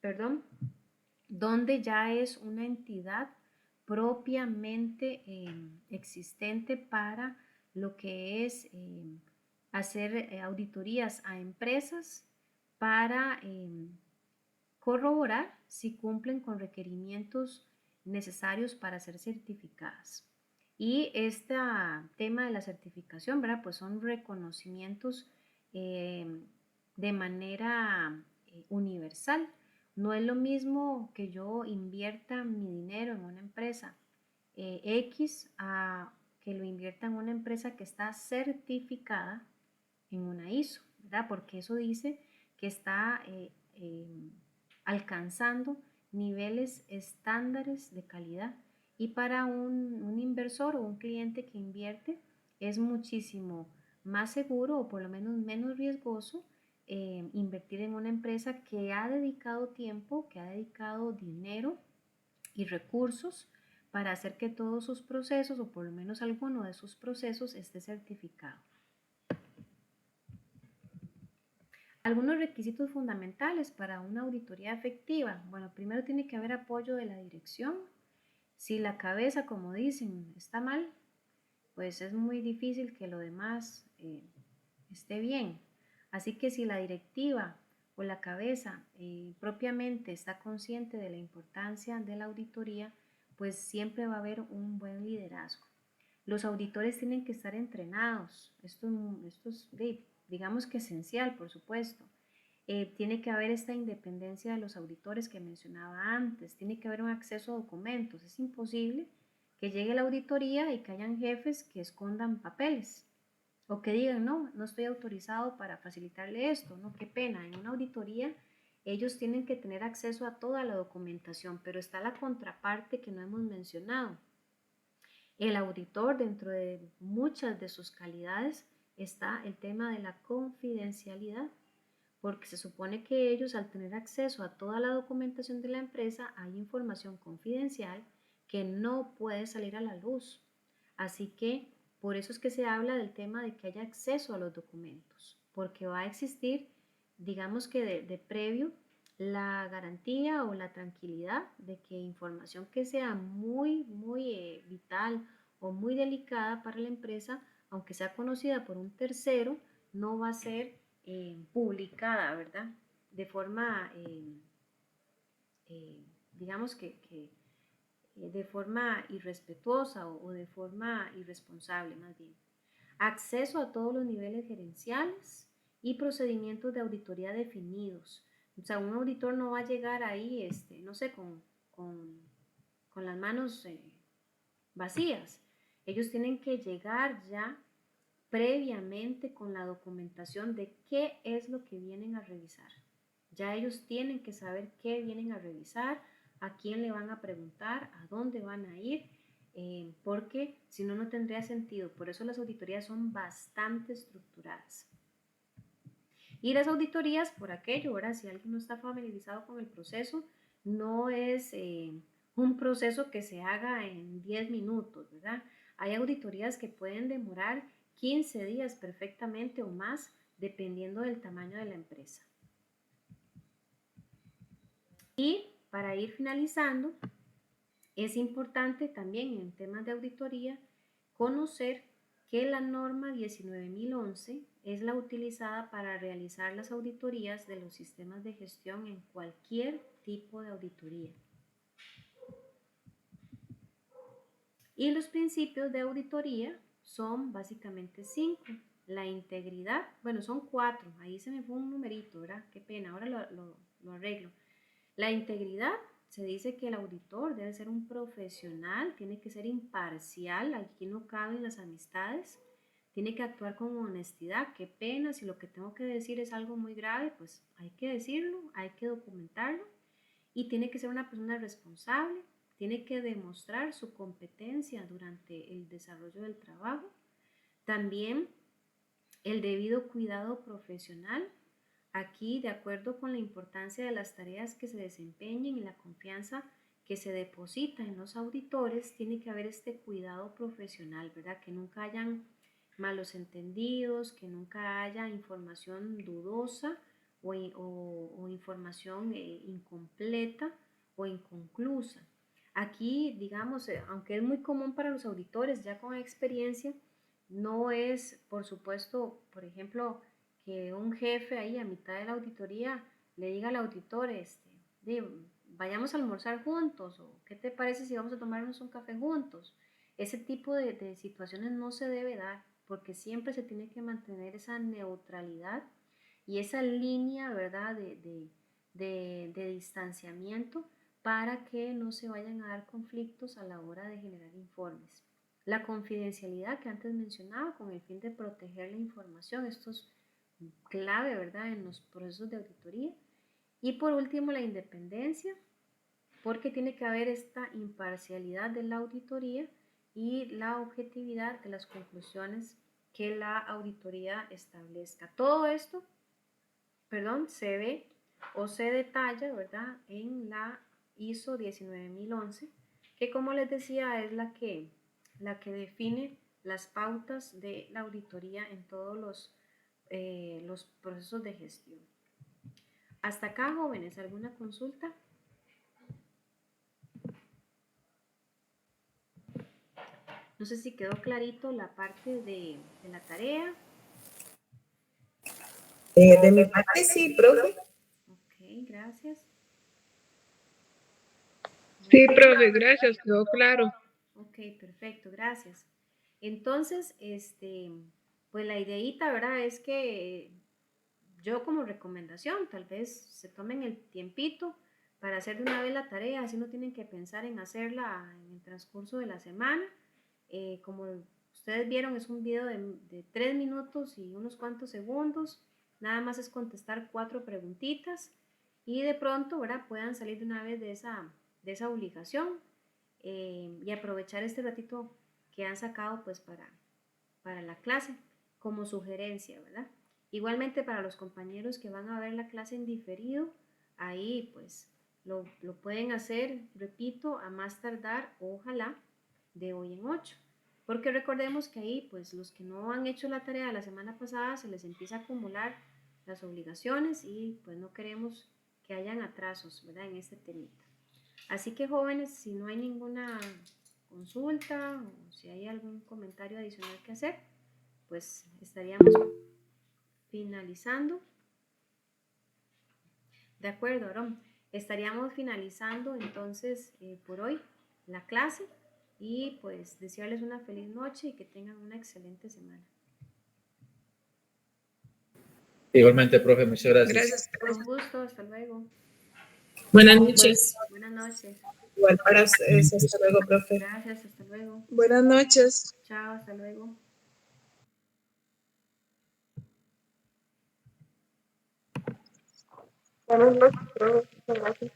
S1: perdón, donde ya es una entidad propiamente existente para lo que es hacer auditorías a empresas para corroborar si cumplen con requerimientos necesarios para ser certificadas. Y este tema de la certificación, ¿verdad? Pues son reconocimientos de manera universal. No es lo mismo que yo invierta mi dinero en una empresa X a que lo invierta en una empresa que está certificada en una ISO, ¿verdad? Porque eso dice que está alcanzando niveles estándares de calidad. Y para un inversor o un cliente que invierte es muchísimo más seguro o por lo menos menos riesgoso invertir en una empresa que ha dedicado tiempo, que ha dedicado dinero y recursos para hacer que todos sus procesos o por lo menos alguno de sus procesos esté certificado. Algunos requisitos fundamentales para una auditoría efectiva. Bueno, primero tiene que haber apoyo de la dirección. Si la cabeza, como dicen, está mal, pues es muy difícil que lo demás esté bien. Así que si la directiva o la cabeza propiamente está consciente de la importancia de la auditoría, pues siempre va a haber un buen liderazgo. Los auditores tienen que estar entrenados. Esto es digamos que esencial, por supuesto. Tiene que haber esta independencia de los auditores que mencionaba antes, tiene que haber un acceso a documentos. Es imposible que llegue la auditoría y que hayan jefes que escondan papeles o que digan, no, no estoy autorizado para facilitarle esto, no, qué pena. En una auditoría ellos tienen que tener acceso a toda la documentación, pero está la contraparte que no hemos mencionado. El auditor, dentro de muchas de sus calidades, está el tema de la confidencialidad, porque se supone que ellos, al tener acceso a toda la documentación de la empresa, hay información confidencial que no puede salir a la luz. Así que por eso es que se habla del tema de que haya acceso a los documentos, porque va a existir, digamos que de previo, la garantía o la tranquilidad de que información que sea muy vital o muy delicada para la empresa, aunque sea conocida por un tercero, no va a ser publicada, ¿verdad? De forma, digamos que de forma irrespetuosa o de forma irresponsable más bien. Acceso a todos los niveles gerenciales y procedimientos de auditoría definidos. O sea, un auditor no va a llegar ahí, no sé, con las manos vacías. Ellos tienen que llegar ya previamente con la documentación de qué es lo que vienen a revisar. Ya ellos tienen que saber qué vienen a revisar, a quién le van a preguntar, a dónde van a ir, porque si no, no tendría sentido. Por eso las auditorías son bastante estructuradas. Y las auditorías, por aquello, ¿verdad? Si alguien no está familiarizado con el proceso, no es un proceso que se haga en 10 minutos, ¿verdad? Hay auditorías que pueden demorar 15 días perfectamente o más, dependiendo del tamaño de la empresa. Y para ir finalizando, es importante también en temas de auditoría conocer que la norma 19011 es la utilizada para realizar las auditorías de los sistemas de gestión en cualquier tipo de auditoría. Y los principios de auditoría son básicamente 5. La integridad, bueno, son 4, ahí se me fue un numerito, ¿verdad? Qué pena, ahora lo arreglo. La integridad, se dice que el auditor debe ser un profesional, tiene que ser imparcial, aquí no caben las amistades, tiene que actuar con honestidad. Qué pena, si lo que tengo que decir es algo muy grave, pues hay que decirlo, hay que documentarlo, y tiene que ser una persona responsable, tiene que demostrar su competencia durante el desarrollo del trabajo. También el debido cuidado profesional. Aquí, de acuerdo con la importancia de las tareas que se desempeñen y la confianza que se deposita en los auditores, tiene que haber este cuidado profesional, ¿verdad? Que nunca hayan malos entendidos, que nunca haya información dudosa o información incompleta o inconclusa. Aquí, digamos, aunque es muy común para los auditores ya con experiencia, no es, por supuesto, por ejemplo, que un jefe ahí a mitad de la auditoría le diga al auditor, vayamos a almorzar juntos, o qué te parece si vamos a tomarnos un café juntos. Ese tipo de situaciones no se debe dar, porque siempre se tiene que mantener esa neutralidad y esa línea, ¿verdad?, de distanciamiento para que no se vayan a dar conflictos a la hora de generar informes. La confidencialidad que antes mencionaba con el fin de proteger la información, esto es clave, ¿verdad?, en los procesos de auditoría. Y por último, la independencia, porque tiene que haber esta imparcialidad de la auditoría y la objetividad de las conclusiones que la auditoría establezca. Todo esto, se ve o se detalla, ¿verdad?, en la ISO 19011, que como les decía es la que define las pautas de la auditoría en todos los procesos de gestión. Hasta acá, jóvenes, ¿alguna consulta? No sé si quedó clarito la parte de la tarea.
S2: De mi parte sí, profe.
S1: Ok, gracias.
S4: Sí, profe, gracias, quedó claro.
S1: Ok, perfecto, gracias. Entonces, pues la ideita, ¿verdad? Es que yo como recomendación, tal vez se tomen el tiempito para hacer de una vez la tarea, así no tienen que pensar en hacerla en el transcurso de la semana. Como ustedes vieron, es un video de 3 minutos y unos cuantos segundos. Nada más es contestar 4 preguntitas y de pronto, ¿verdad?, puedan salir de una vez de esa obligación y aprovechar este ratito que han sacado pues para la clase como sugerencia, ¿verdad? Igualmente para los compañeros que van a ver la clase en diferido, ahí pues lo pueden hacer, repito, a más tardar, ojalá, de hoy en 8. Porque recordemos que ahí pues los que no han hecho la tarea de la semana pasada se les empieza a acumular las obligaciones y pues no queremos que hayan atrasos, ¿verdad?, en este temita. Así que jóvenes, si no hay ninguna consulta o si hay algún comentario adicional que hacer, pues estaríamos finalizando. De acuerdo, Aaron. Estaríamos finalizando entonces por hoy la clase y pues desearles una feliz noche y que tengan una excelente semana.
S3: Igualmente, profe, muchas gracias.
S4: Gracias,
S1: Con
S4: profe.
S1: gusto, hasta luego.
S4: Buenas noches.
S1: Buenas noches.
S2: Igual para ustedes. Hasta luego, profe.
S1: Gracias, hasta luego.
S4: Buenas noches.
S1: Chao, hasta luego.
S4: Buenas noches, profe. Muchas gracias.